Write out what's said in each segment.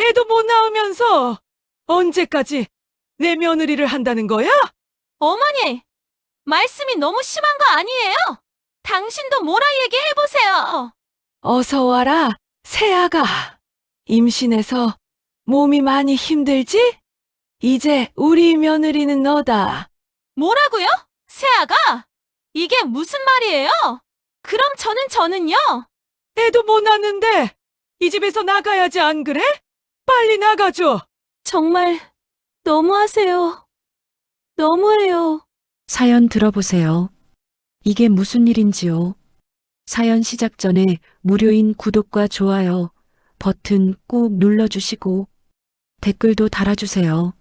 애도 못 낳으면서 언제까지 내 며느리를 한다는 거야? 어머니, 말씀이 너무 심한 거 아니에요? 당신도 뭐라 얘기해보세요. 어서 와라, 새아가. 임신해서 몸이 많이 힘들지? 이제 우리 며느리는 너다. 뭐라고요? 새아가? 이게 무슨 말이에요? 그럼 저는요? 애도 못 낳는데 이 집에서 나가야지 안 그래? 빨리 나가줘. 정말 너무하세요. 너무해요. 사연 들어보세요. 이게 무슨 일인지요? 사연 시작 전에 무료인 구독과 좋아요 버튼 꼭 눌러주시고 댓글도 달아주세요.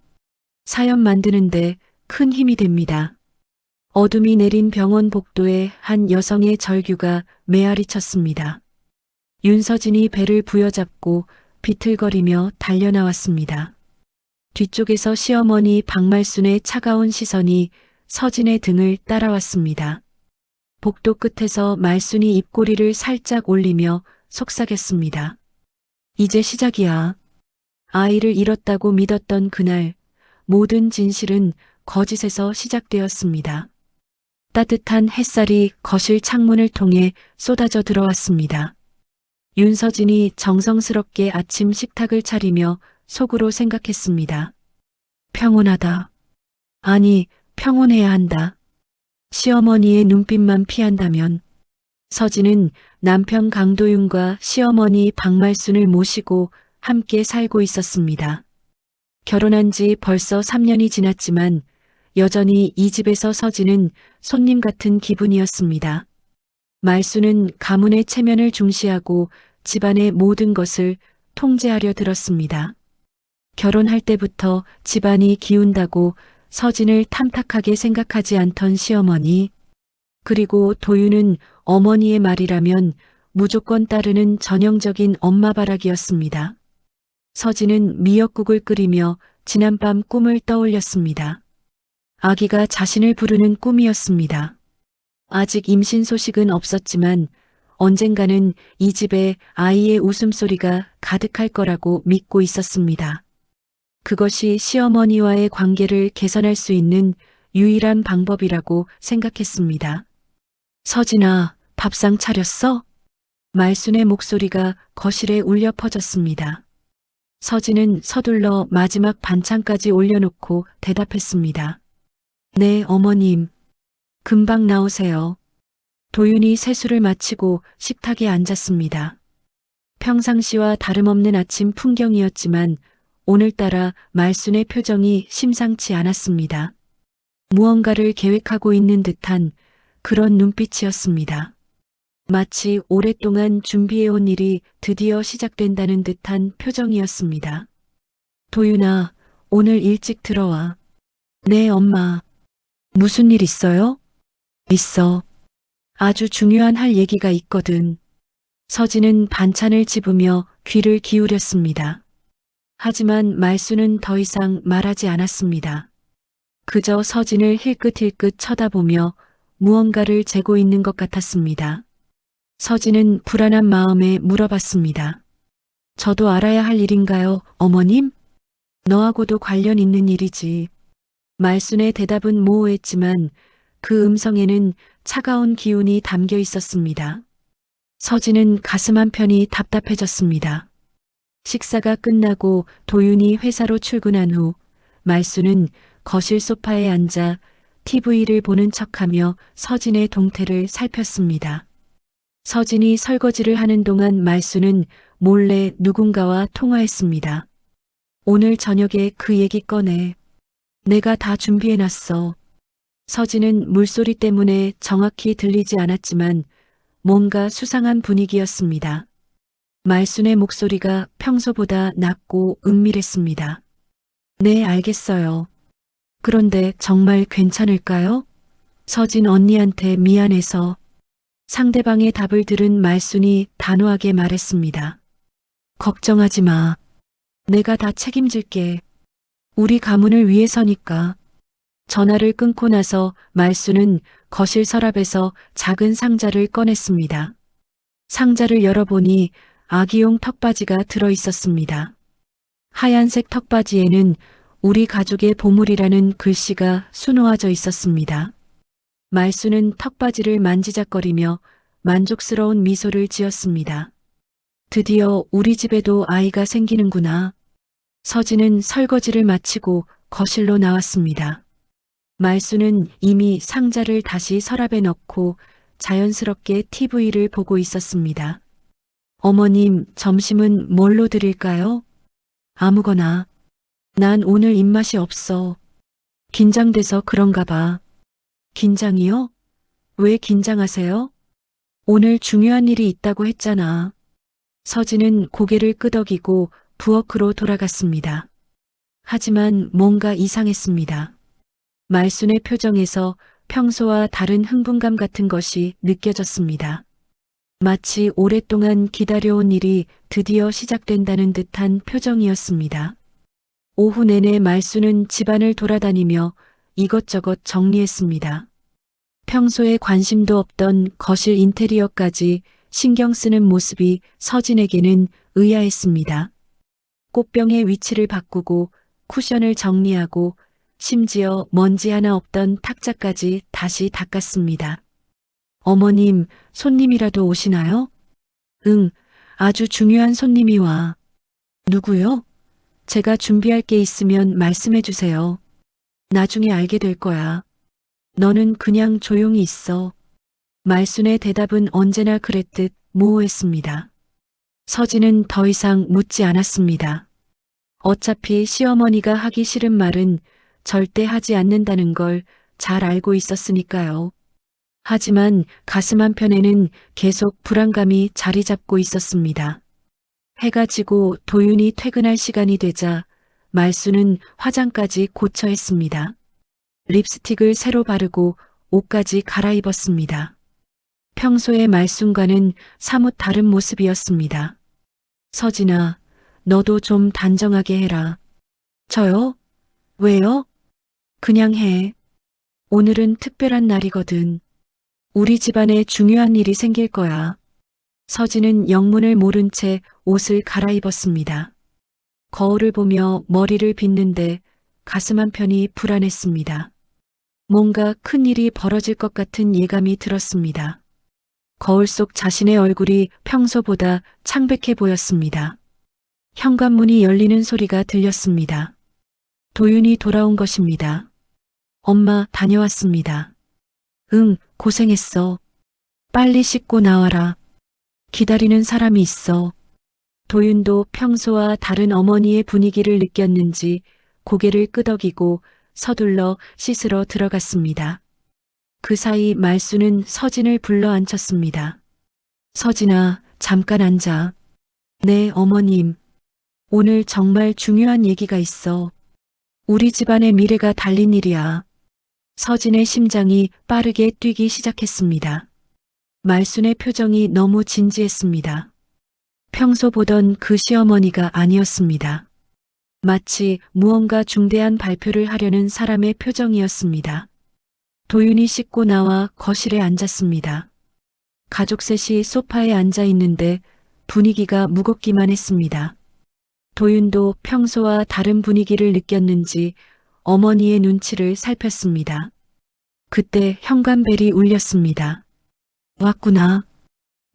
사연 만드는데 큰 힘이 됩니다. 어둠이 내린 병원 복도에 한 여성의 절규가 메아리 쳤습니다. 윤서진이 배를 부여잡고 비틀거리며 달려나왔습니다. 뒤쪽에서 시어머니 박말순의 차가운 시선이 서진의 등을 따라왔습니다. 복도 끝에서 말순이 입꼬리를 살짝 올리며 속삭였습니다. 이제 시작이야. 아이를 잃었다고 믿었던 그날 모든 진실은 거짓에서 시작되었습니다. 따뜻한 햇살이 거실 창문을 통해 쏟아져 들어왔습니다. 윤서진이 정성스럽게 아침 식탁을 차리며 속으로 생각했습니다. 평온하다. 아니, 평온해야 한다. 시어머니의 눈빛만 피한다면. 서진은 남편 강도윤과 시어머니 박말순을 모시고 함께 살고 있었습니다. 결혼한 지 벌써 3년이 지났지만 여전히 이 집에서 서진은 손님 같은 기분이었습니다. 말순은 가문의 체면을 중시하고 집안의 모든 것을 통제하려 들었습니다. 결혼할 때부터 집안이 기운다고 서진을 탐탁하게 생각하지 않던 시어머니, 그리고 도윤은 어머니의 말이라면 무조건 따르는 전형적인 엄마바락이었습니다. 서진은 미역국을 끓이며 지난밤 꿈을 떠올렸습니다. 아기가 자신을 부르는 꿈이었습니다. 아직 임신 소식은 없었지만 언젠가는 이 집에 아이의 웃음소리가 가득할 거라고 믿고 있었습니다. 그것이 시어머니와의 관계를 개선할 수 있는 유일한 방법이라고 생각했습니다. 서진아, 밥상 차렸어? 말순의 목소리가 거실에 울려 퍼졌습니다. 서진은 서둘러 마지막 반찬까지 올려놓고 대답했습니다. 네, 어머님. 금방 나오세요. 도윤이 세수를 마치고 식탁에 앉았습니다. 평상시와 다름없는 아침 풍경이었지만 오늘따라 말순의 표정이 심상치 않았습니다. 무언가를 계획하고 있는 듯한 그런 눈빛이었습니다. 마치 오랫동안 준비해온 일이 드디어 시작된다는 듯한 표정이었습니다. 도윤아, 오늘 일찍 들어와. 네, 엄마. 무슨 일 있어요? 있어. 아주 중요한 할 얘기가 있거든. 서진은 반찬을 집으며 귀를 기울였습니다. 하지만 말순은 더 이상 말하지 않았습니다. 그저 서진을 힐끗힐끗 쳐다보며 무언가를 재고 있는 것 같았습니다. 서진은 불안한 마음에 물어봤습니다. 저도 알아야 할 일인가요, 어머님? 너하고도 관련 있는 일이지. 말순의 대답은 모호했지만 그 음성에는 차가운 기운이 담겨 있었습니다. 서진은 가슴 한편이 답답해졌습니다. 식사가 끝나고 도윤이 회사로 출근한 후 말순은 거실 소파에 앉아 TV를 보는 척하며 서진의 동태를 살폈습니다. 서진이 설거지를 하는 동안 말순은 몰래 누군가와 통화했습니다. 오늘 저녁에 그 얘기 꺼내. 내가 다 준비해놨어. 서진은 물소리 때문에 정확히 들리지 않았지만 뭔가 수상한 분위기였습니다. 말순의 목소리가 평소보다 낮고 은밀했습니다. 네, 알겠어요. 그런데 정말 괜찮을까요? 서진 언니한테 미안해서. 상대방의 답을 들은 말순이 단호하게 말했습니다. 걱정하지 마. 내가 다 책임질게. 우리 가문을 위해서니까. 전화를 끊고 나서 말순은 거실 서랍에서 작은 상자를 꺼냈습니다. 상자를 열어보니 아기용 턱받이가 들어 있었습니다. 하얀색 턱바지에는 우리 가족의 보물이라는 글씨가 수놓아져 있었습니다. 말수는 턱바지를 만지작거리며 만족스러운 미소를 지었습니다. 드디어 우리 집에도 아이가 생기는구나. 서진은 설거지를 마치고 거실로 나왔습니다. 말수는 이미 상자를 다시 서랍에 넣고 자연스럽게 TV를 보고 있었습니다. 어머님, 점심은 뭘로 드릴까요? 아무거나. 난 오늘 입맛이 없어. 긴장돼서 그런가 봐. 긴장이요? 왜 긴장하세요? 오늘 중요한 일이 있다고 했잖아. 서진은 고개를 끄덕이고 부엌으로 돌아갔습니다. 하지만 뭔가 이상했습니다. 말순의 표정에서 평소와 다른 흥분감 같은 것이 느껴졌습니다. 마치 오랫동안 기다려온 일이 드디어 시작된다는 듯한 표정이었습니다. 오후 내내 말순은 집안을 돌아다니며 이것저것 정리했습니다. 평소에 관심도 없던 거실 인테리어까지 신경 쓰는 모습이 서진에게는 의아했습니다. 꽃병의 위치를 바꾸고 쿠션을 정리하고 심지어 먼지 하나 없던 탁자까지 다시 닦았습니다. 어머님, 손님이라도 오시나요? 응, 아주 중요한 손님이 와. 누구요? 제가 준비할 게 있으면 말씀해 주세요. 나중에 알게 될 거야. 너는 그냥 조용히 있어. 말순의 대답은 언제나 그랬듯 모호했습니다. 서진은 더 이상 묻지 않았습니다. 어차피 시어머니가 하기 싫은 말은 절대 하지 않는다는 걸 잘 알고 있었으니까요. 하지만 가슴 한편에는 계속 불안감이 자리 잡고 있었습니다. 해가 지고 도윤이 퇴근할 시간이 되자 말수는 화장까지 고쳐 했습니다. 립스틱을 새로 바르고 옷까지 갈아입었습니다. 평소의 말순과는 사뭇 다른 모습이었습니다. 서진아, 너도 좀 단정하게 해라. 저요? 왜요? 그냥 해. 오늘은 특별한 날이거든. 우리 집안에 중요한 일이 생길 거야. 서진은 영문을 모른 채 옷을 갈아입었습니다. 거울을 보며 머리를 빗는데 가슴 한편이 불안했습니다. 뭔가 큰 일이 벌어질 것 같은 예감이 들었습니다. 거울 속 자신의 얼굴이 평소보다 창백해 보였습니다. 현관문이 열리는 소리가 들렸습니다. 도윤이 돌아온 것입니다. 엄마, 다녀왔습니다. 응, 고생했어. 빨리 씻고 나와라. 기다리는 사람이 있어. 도윤도 평소와 다른 어머니의 분위기를 느꼈는지 고개를 끄덕이고 서둘러 씻으러 들어갔습니다. 그 사이 말수는 서진을 불러 앉혔습니다. 서진아, 잠깐 앉아. 네, 어머님. 오늘 정말 중요한 얘기가 있어. 우리 집안의 미래가 달린 일이야. 서진의 심장이 빠르게 뛰기 시작했습니다. 말순의 표정이 너무 진지했습니다. 평소 보던 그 시어머니가 아니었습니다. 마치 무언가 중대한 발표를 하려는 사람의 표정이었습니다. 도윤이 씻고 나와 거실에 앉았습니다. 가족 셋이 소파에 앉아 있는데 분위기가 무겁기만 했습니다. 도윤도 평소와 다른 분위기를 느꼈는지 어머니의 눈치를 살폈습니다. 그때 현관벨이 울렸습니다. 왔구나.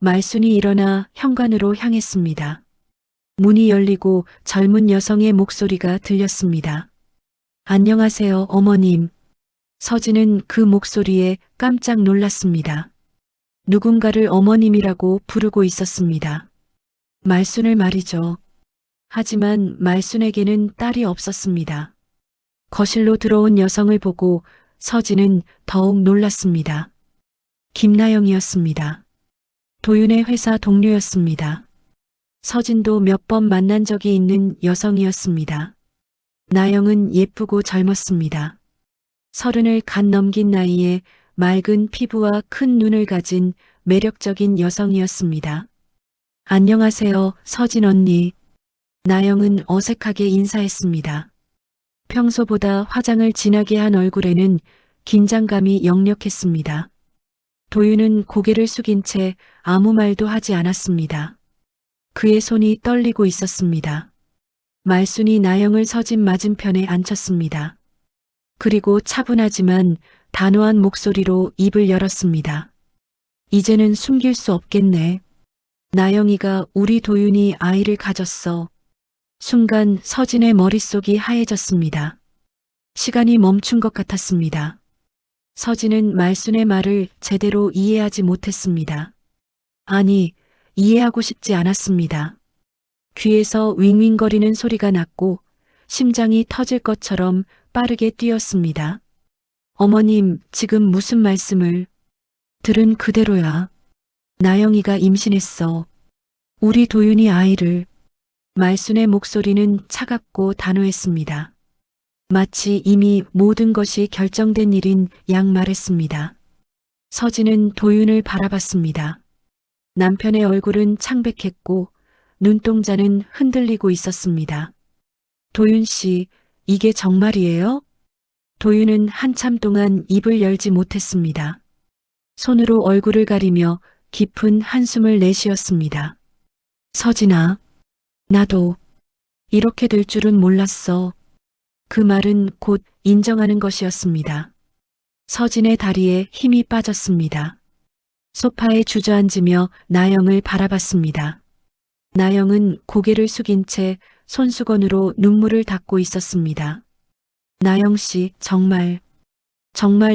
말순이 일어나 현관으로 향했습니다. 문이 열리고 젊은 여성의 목소리가 들렸습니다. 안녕하세요, 어머님. 서진은 그 목소리에 깜짝 놀랐습니다. 누군가를 어머님이라고 부르고 있었습니다. 말순을 말이죠. 하지만 말순에게는 딸이 없었습니다. 거실로 들어온 여성을 보고 서진은 더욱 놀랐습니다. 김나영이었습니다. 도윤의 회사 동료였습니다. 서진도 몇 번 만난 적이 있는 여성이었습니다. 나영은 예쁘고 젊었습니다. 30을 갓 넘긴 나이에 맑은 피부와 큰 눈을 가진 매력적인 여성이었습니다. 안녕하세요, 서진 언니. 나영은 어색하게 인사했습니다. 평소보다 화장을 진하게 한 얼굴에는 긴장감이 역력했습니다. 도윤은 고개를 숙인 채 아무 말도 하지 않았습니다. 그의 손이 떨리고 있었습니다. 말순이 나영을 서진 맞은편에 앉혔습니다. 그리고 차분하지만 단호한 목소리로 입을 열었습니다. 이제는 숨길 수 없겠네. 나영이가 우리 도윤이 아이를 가졌어. 순간 서진의 머릿속이 하얘졌습니다. 시간이 멈춘 것 같았습니다. 서진은 말순의 말을 제대로 이해하지 못했습니다. 아니, 이해하고 싶지 않았습니다. 귀에서 윙윙거리는 소리가 났고 심장이 터질 것처럼 빠르게 뛰었습니다. 어머님, 지금 무슨 말씀을? 들은 그대로야. 나영이가 임신했어. 우리 도윤이 아이를. 말순의 목소리는 차갑고 단호했습니다. 마치 이미 모든 것이 결정된 일인 양 말했습니다. 서진은 도윤을 바라봤습니다. 남편의 얼굴은 창백했고 눈동자는 흔들리고 있었습니다. 도윤 씨, 이게 정말이에요? 도윤은 한참 동안 입을 열지 못했습니다. 손으로 얼굴을 가리며 깊은 한숨을 내쉬었습니다. 서진아, 나도 이렇게 될 줄은 몰랐어. 그 말은 곧 인정하는 것이었습니다. 서진의 다리에 힘이 빠졌습니다. 소파에 주저앉으며 나영을 바라봤습니다. 나영은 고개를 숙인 채 손수건으로 눈물을 닦고 있었습니다. 나영 씨, 정말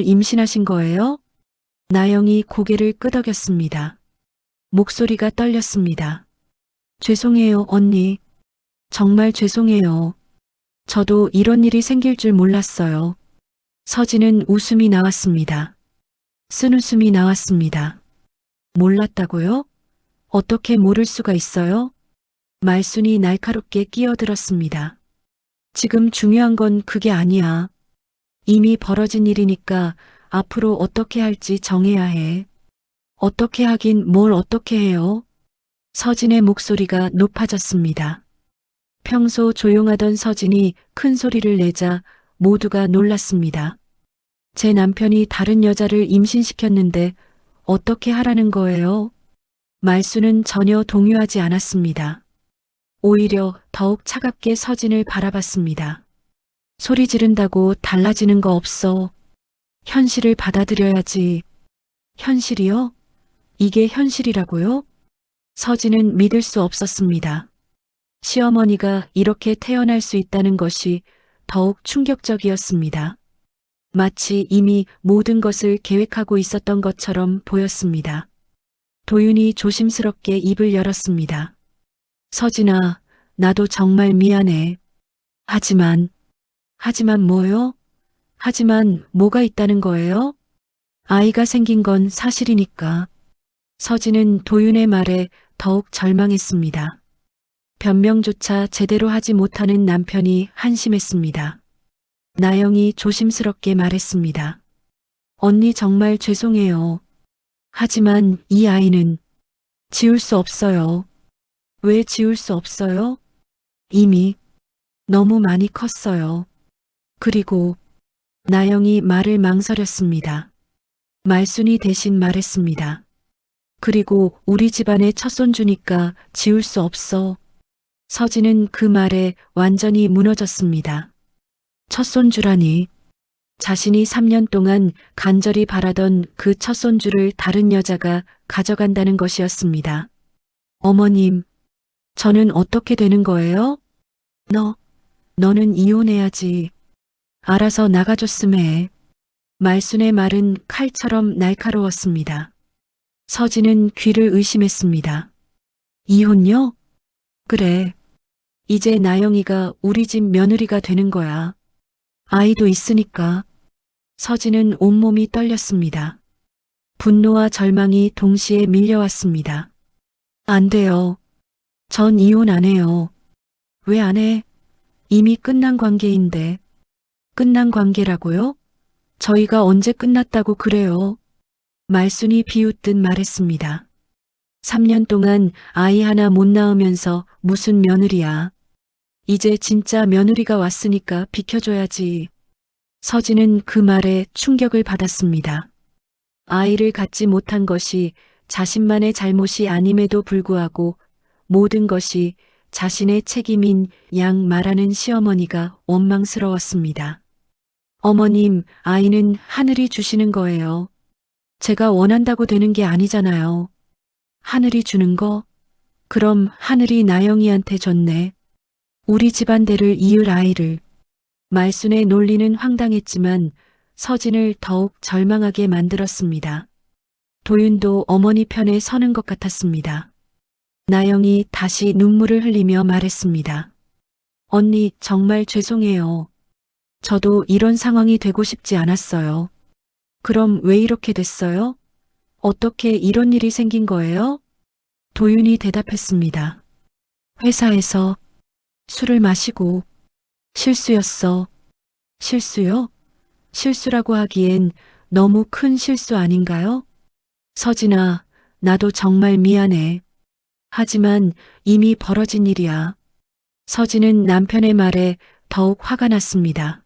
임신하신 거예요? 나영이 고개를 끄덕였습니다. 목소리가 떨렸습니다. 죄송해요, 언니. 정말 죄송해요. 저도 이런 일이 생길 줄 몰랐어요. 서진은 웃음이 나왔습니다. 쓴웃음이 나왔습니다. 몰랐다고요? 어떻게 모를 수가 있어요? 말순이 날카롭게 끼어들었습니다. 지금 중요한 건 그게 아니야. 이미 벌어진 일이니까 앞으로 어떻게 할지 정해야 해. 어떻게 하긴 뭘 어떻게 해요? 서진의 목소리가 높아졌습니다. 평소 조용하던 서진이 큰 소리를 내자 모두가 놀랐습니다. 제 남편이 다른 여자를 임신시켰는데 어떻게 하라는 거예요? 말수는 전혀 동요하지 않았습니다. 오히려 더욱 차갑게 서진을 바라봤습니다. 소리 지른다고 달라지는 거 없어. 현실을 받아들여야지. 현실이요? 이게 현실이라고요? 서진은 믿을 수 없었습니다. 시어머니가 이렇게 태어날 수 있다는 것이 더욱 충격적이었습니다. 마치 이미 모든 것을 계획하고 있었던 것처럼 보였습니다. 도윤이 조심스럽게 입을 열었습니다. 서진아, 나도 정말 미안해. 하지만 뭐요? 하지만 뭐가 있다는 거예요? 아이가 생긴 건 사실이니까. 서진은 도윤의 말에 더욱 절망했습니다. 변명조차 제대로 하지 못하는 남편이 한심했습니다. 나영이 조심스럽게 말했습니다. 언니 정말 죄송해요. 하지만 이 아이는 지울 수 없어요. 왜 지울 수 없어요? 이미 너무 많이 컸어요. 그리고 나영이 말을 망설였습니다. 말순이 대신 말했습니다. 그리고 우리 집안의 첫손주니까 지울 수 없어. 서진은 그 말에 완전히 무너졌습니다. 첫손주라니. 자신이 3년 동안 간절히 바라던 그 첫손주를 다른 여자가 가져간다는 것이었습니다. 어머님, 저는 어떻게 되는 거예요? 너는 이혼해야지. 알아서 나가줬음 해. 말순의 말은 칼처럼 날카로웠습니다. 서진은 귀를 의심했습니다. 이혼요? 그래. 이제 나영이가 우리 집 며느리가 되는 거야. 아이도 있으니까. 서진은 온몸이 떨렸습니다. 분노와 절망이 동시에 밀려왔습니다. 안 돼요. 전 이혼 안 해요. 왜 안 해? 이미 끝난 관계인데. 끝난 관계라고요? 저희가 언제 끝났다고 그래요? 말순이 비웃듯 말했습니다. 3년 동안 아이 하나 못 낳으면서 무슨 며느리야. 이제 진짜 며느리가 왔으니까 비켜줘야지. 서진은 그 말에 충격을 받았습니다. 아이를 갖지 못한 것이 자신만의 잘못이 아님에도 불구하고 모든 것이 자신의 책임인 양 말하는 시어머니가 원망스러웠습니다. 어머님, 아이는 하늘이 주시는 거예요. 제가 원한다고 되는 게 아니잖아요. 하늘이 주는 거? 그럼 하늘이 나영이한테 줬네. 우리 집안대를 이을 아이를. 말순의 논리는 황당했지만 서진을 더욱 절망하게 만들었습니다. 도윤도 어머니 편에 서는 것 같았습니다. 나영이 다시 눈물을 흘리며 말했습니다. 언니, 정말 죄송해요. 저도 이런 상황이 되고 싶지 않았어요. 그럼 왜 이렇게 됐어요? 어떻게 이런 일이 생긴 거예요? 도윤이 대답했습니다. 회사에서 술을 마시고 실수였어. 실수요? 실수라고 하기엔 너무 큰 실수 아닌가요? 서진아, 나도 정말 미안해. 하지만 이미 벌어진 일이야. 서진은 남편의 말에 더욱 화가 났습니다.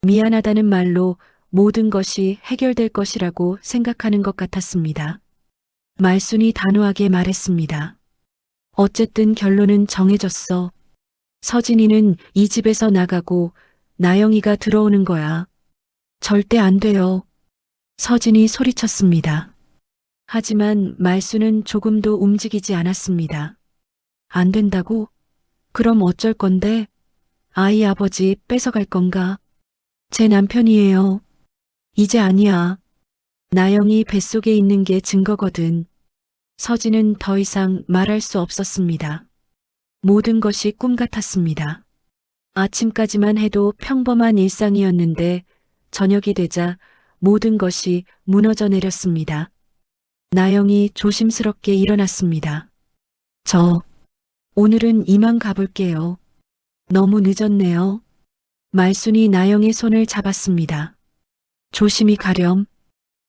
미안하다는 말로 모든 것이 해결될 것이라고 생각하는 것 같았습니다. 말순이 단호하게 말했습니다. 어쨌든 결론은 정해졌어. 서진이는 이 집에서 나가고 나영이가 들어오는 거야. 절대 안 돼요. 서진이 소리쳤습니다. 하지만 말순은 조금도 움직이지 않았습니다. 안 된다고? 그럼 어쩔 건데? 아이 아버지 뺏어갈 건가? 제 남편이에요. 이제 아니야. 나영이 뱃속에 있는 게 증거거든. 서진은 더 이상 말할 수 없었습니다. 모든 것이 꿈 같았습니다. 아침까지만 해도 평범한 일상이었는데 저녁이 되자 모든 것이 무너져 내렸습니다. 나영이 조심스럽게 일어났습니다. 오늘은 이만 가볼게요. 너무 늦었네요. 말순이 나영의 손을 잡았습니다. 조심히 가렴.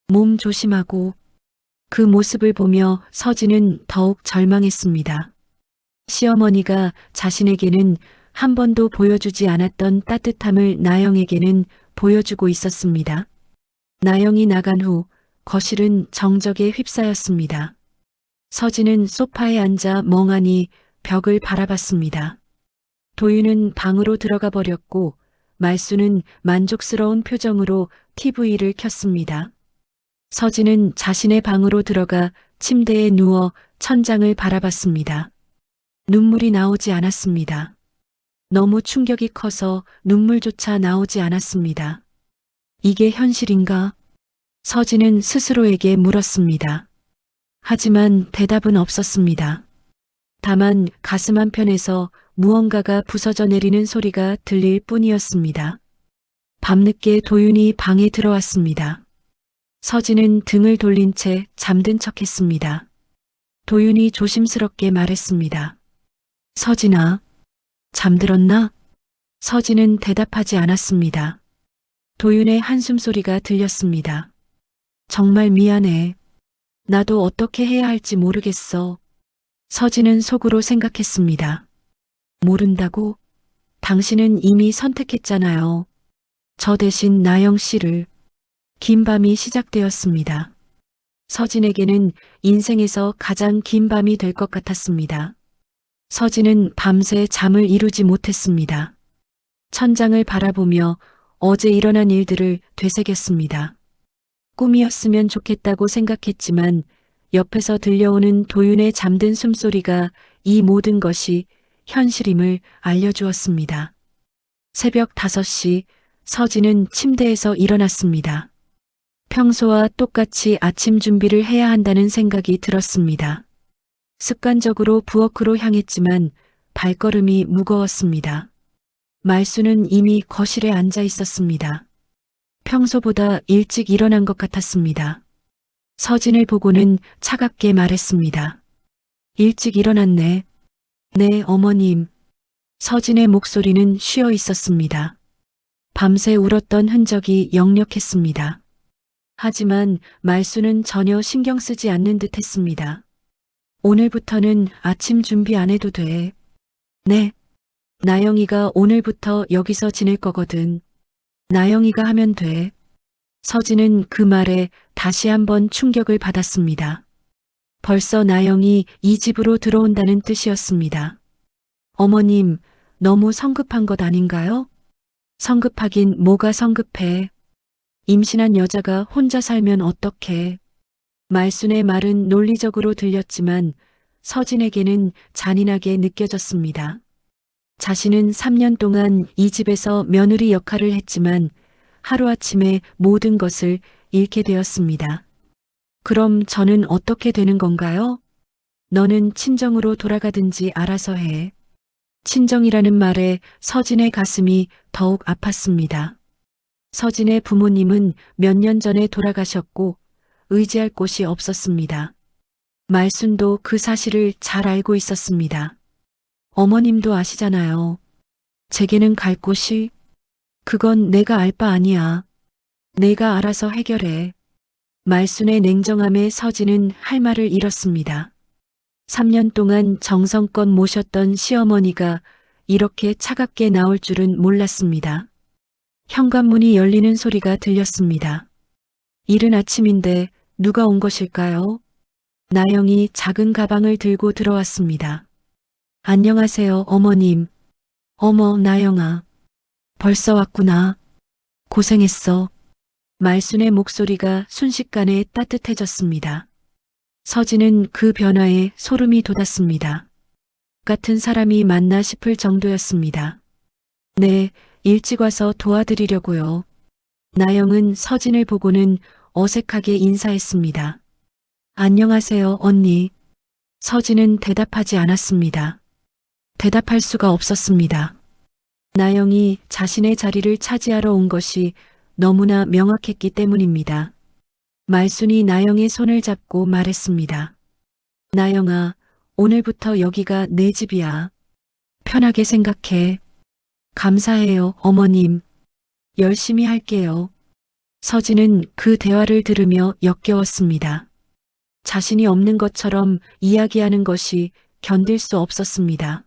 몸 조심하고. 그 모습을 보며 서진은 더욱 절망했습니다. 시어머니가 자신에게는 한 번도 보여주지 않았던 따뜻함을 나영에게는 보여주고 있었습니다. 나영이 나간 후 거실은 정적에 휩싸였습니다. 서진은 소파에 앉아 멍하니 벽을 바라봤습니다. 도윤은 방으로 들어가 버렸고 말순은 만족스러운 표정으로 TV를 켰습니다. 서진은 자신의 방으로 들어가 침대에 누워 천장을 바라봤습니다. 눈물이 나오지 않았습니다. 너무 충격이 커서 눈물조차 나오지 않았습니다. 이게 현실인가? 서진은 스스로에게 물었습니다. 하지만 대답은 없었습니다. 다만 가슴 한편에서 무언가가 부서져 내리는 소리가 들릴 뿐이었습니다. 밤늦게 도윤이 방에 들어왔습니다. 서진은 등을 돌린 채 잠든 척했습니다. 도윤이 조심스럽게 말했습니다. 서진아, 잠들었나? 서진은 대답하지 않았습니다. 도윤의 한숨 소리가 들렸습니다. 정말 미안해. 나도 어떻게 해야 할지 모르겠어. 서진은 속으로 생각했습니다. 모른다고? 당신은 이미 선택했잖아요. 저 대신 나영 씨를. 긴 밤이 시작되었습니다. 서진에게는 인생에서 가장 긴 밤이 될 것 같았습니다. 서진은 밤새 잠을 이루지 못했습니다. 천장을 바라보며 어제 일어난 일들을 되새겼습니다. 꿈이었으면 좋겠다고 생각했지만 옆에서 들려오는 도윤의 잠든 숨소리가 이 모든 것이 현실임을 알려주었습니다. 새벽 5시 서진은 침대에서 일어났습니다. 평소와 똑같이 아침 준비를 해야 한다는 생각이 들었습니다. 습관적으로 부엌으로 향했지만 발걸음이 무거웠습니다. 말순은 이미 거실에 앉아 있었습니다. 평소보다 일찍 일어난 것 같았습니다. 서진을 보고는 차갑게 말했습니다. 일찍 일어났네. 네, 어머님. 서진의 목소리는 쉬어 있었습니다. 밤새 울었던 흔적이 역력했습니다. 하지만 말순은 전혀 신경 쓰지 않는 듯 했습니다. 오늘부터는 아침 준비 안 해도 돼. 네. 나영이가 오늘부터 여기서 지낼 거거든. 나영이가 하면 돼. 서진은 그 말에 다시 한번 충격을 받았습니다. 벌써 나영이 이 집으로 들어온다는 뜻이었습니다. 어머님, 너무 성급한 것 아닌가요? 성급하긴 뭐가 성급해. 임신한 여자가 혼자 살면 어떡해. 말순의 말은 논리적으로 들렸지만 서진에게는 잔인하게 느껴졌습니다. 자신은 3년 동안 이 집에서 며느리 역할을 했지만 하루아침에 모든 것을 잃게 되었습니다. 그럼 저는 어떻게 되는 건가요? 너는 친정으로 돌아가든지 알아서 해. 친정이라는 말에 서진의 가슴이 더욱 아팠습니다. 서진의 부모님은 몇 년 전에 돌아가셨고 의지할 곳이 없었습니다. 말순도 그 사실을 잘 알고 있었습니다. 어머님도 아시잖아요. 제게는 갈 곳이, 그건 내가 알 바 아니야. 내가 알아서 해결해. 말순의 냉정함에 서진은 할 말을 잃었습니다. 3년 동안 정성껏 모셨던 시어머니가 이렇게 차갑게 나올 줄은 몰랐습니다. 현관문이 열리는 소리가 들렸습니다. 이른 아침인데 누가 온 것일까요? 나영이 작은 가방을 들고 들어왔습니다. 안녕하세요, 어머님. 어머, 나영아. 벌써 왔구나. 고생했어. 말순의 목소리가 순식간에 따뜻해졌습니다. 서진은 그 변화에 소름이 돋았습니다. 같은 사람이 맞나 싶을 정도였습니다. 네, 일찍 와서 도와드리려고요. 나영은 서진을 보고는 어색하게 인사했습니다. 안녕하세요, 언니. 서진은 대답하지 않았습니다. 대답할 수가 없었습니다. 나영이 자신의 자리를 차지하러 온 것이 너무나 명확했기 때문입니다. 말순이 나영의 손을 잡고 말했습니다. 나영아, 오늘부터 여기가 내 집이야. 편하게 생각해. 감사해요, 어머님. 열심히 할게요. 서진은 그 대화를 들으며 역겨웠습니다. 자신이 없는 것처럼 이야기하는 것이 견딜 수 없었습니다.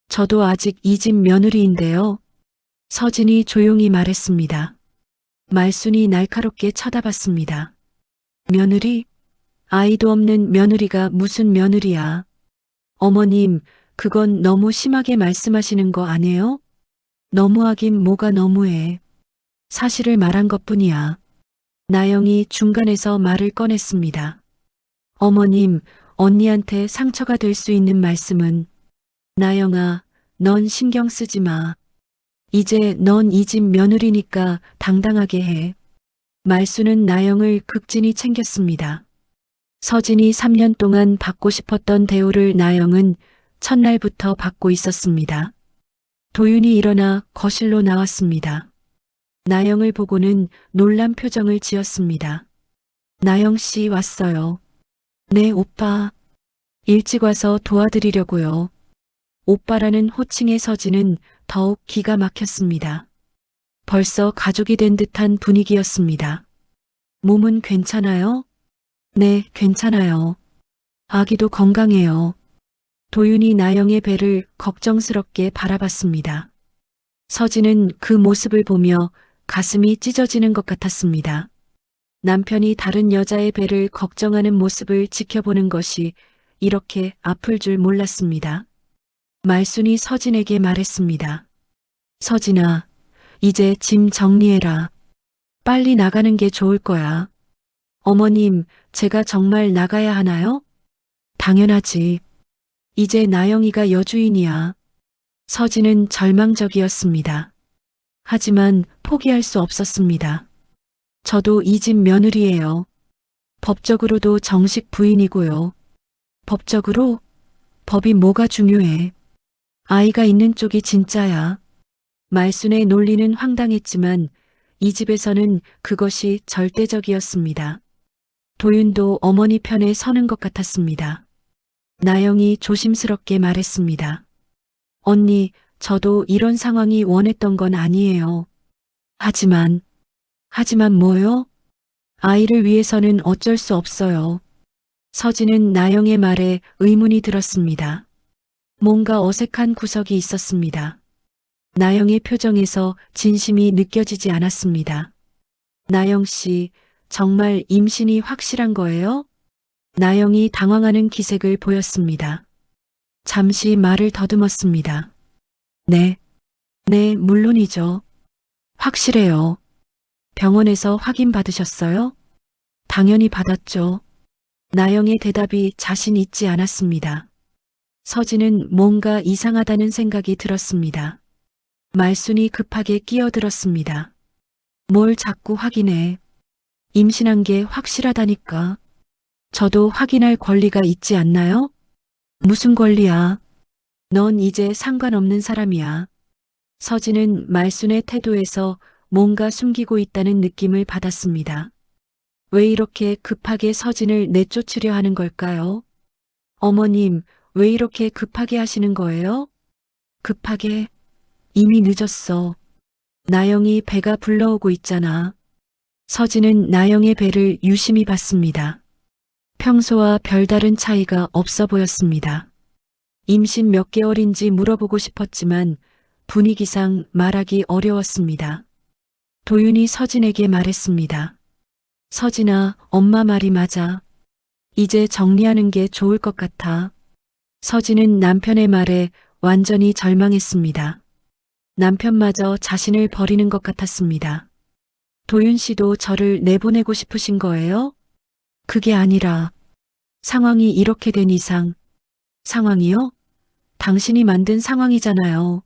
저도 아직 이 집 며느리인데요. 서진이 조용히 말했습니다. 말순이 날카롭게 쳐다봤습니다. 며느리? 아이도 없는 며느리가 무슨 며느리야. 어머님, 그건 너무 심하게 말씀하시는 거 아니에요? 너무하긴 뭐가 너무해. 사실을 말한 것뿐이야. 나영이 중간에서 말을 꺼냈습니다. 어머님, 언니한테 상처가 될 수 있는 말씀은. 나영아, 넌 신경 쓰지 마. 이제 넌 이 집 며느리니까 당당하게 해. 말순은 나영을 극진히 챙겼습니다. 서진이 3년 동안 받고 싶었던 대우를 나영은 첫날부터 받고 있었습니다. 도윤이 일어나 거실로 나왔습니다. 나영을 보고는 놀란 표정을 지었습니다. 나영 씨 왔어요. 네, 오빠. 일찍 와서 도와드리려고요. 오빠라는 호칭의 서진은 더욱 기가 막혔습니다. 벌써 가족이 된 듯한 분위기였습니다. 몸은 괜찮아요? 네, 괜찮아요. 아기도 건강해요. 도윤이 나영의 배를 걱정스럽게 바라봤습니다. 서진은 그 모습을 보며 가슴이 찢어지는 것 같았습니다. 남편이 다른 여자의 배를 걱정하는 모습을 지켜보는 것이 이렇게 아플 줄 몰랐습니다. 말순이 서진에게 말했습니다. 서진아, 이제 짐 정리해라. 빨리 나가는 게 좋을 거야. 어머님, 제가 정말 나가야 하나요? 당연하지. 이제 나영이가 여주인이야. 서진은 절망적이었습니다. 하지만 포기할 수 없었습니다. 저도 이 집 며느리예요. 법적으로도 정식 부인이고요. 법적으로? 법이 뭐가 중요해? 아이가 있는 쪽이 진짜야. 말순의 논리는 황당했지만 이 집에서는 그것이 절대적이었습니다. 도윤도 어머니 편에 서는 것 같았습니다. 나영이 조심스럽게 말했습니다. 언니, 저도 이런 상황이 원했던 건 아니에요. 하지만 뭐요? 아이를 위해서는 어쩔 수 없어요. 서진은 나영의 말에 의문이 들었습니다. 뭔가 어색한 구석이 있었습니다. 나영의 표정에서 진심이 느껴지지 않았습니다. 나영 씨, 정말 임신이 확실한 거예요? 나영이 당황하는 기색을 보였습니다. 잠시 말을 더듬었습니다. 네, 물론이죠. 확실해요. 병원에서 확인받으셨어요? 당연히 받았죠. 나영의 대답이 자신 있지 않았습니다. 서진은 뭔가 이상하다는 생각이 들었습니다. 말순이 급하게 끼어들었습니다. 뭘 자꾸 확인해. 임신한 게 확실하다니까. 저도 확인할 권리가 있지 않나요? 무슨 권리야? 넌 이제 상관없는 사람이야. 서진은 말순의 태도에서 뭔가 숨기고 있다는 느낌을 받았습니다. 왜 이렇게 급하게 서진을 내쫓으려 하는 걸까요? 어머님, 왜 이렇게 급하게 하시는 거예요? 급하게? 이미 늦었어. 나영이 배가 불러오고 있잖아. 서진은 나영의 배를 유심히 봤습니다. 평소와 별다른 차이가 없어 보였습니다. 임신 몇 개월인지 물어보고 싶었지만 분위기상 말하기 어려웠습니다. 도윤이 서진에게 말했습니다. 서진아, 엄마 말이 맞아. 이제 정리하는 게 좋을 것 같아. 서진은 남편의 말에 완전히 절망했습니다. 남편마저 자신을 버리는 것 같았습니다. 도윤 씨도 저를 내보내고 싶으신 거예요? 그게 아니라 상황이 이렇게 된 이상. 상황이요? 당신이 만든 상황이잖아요.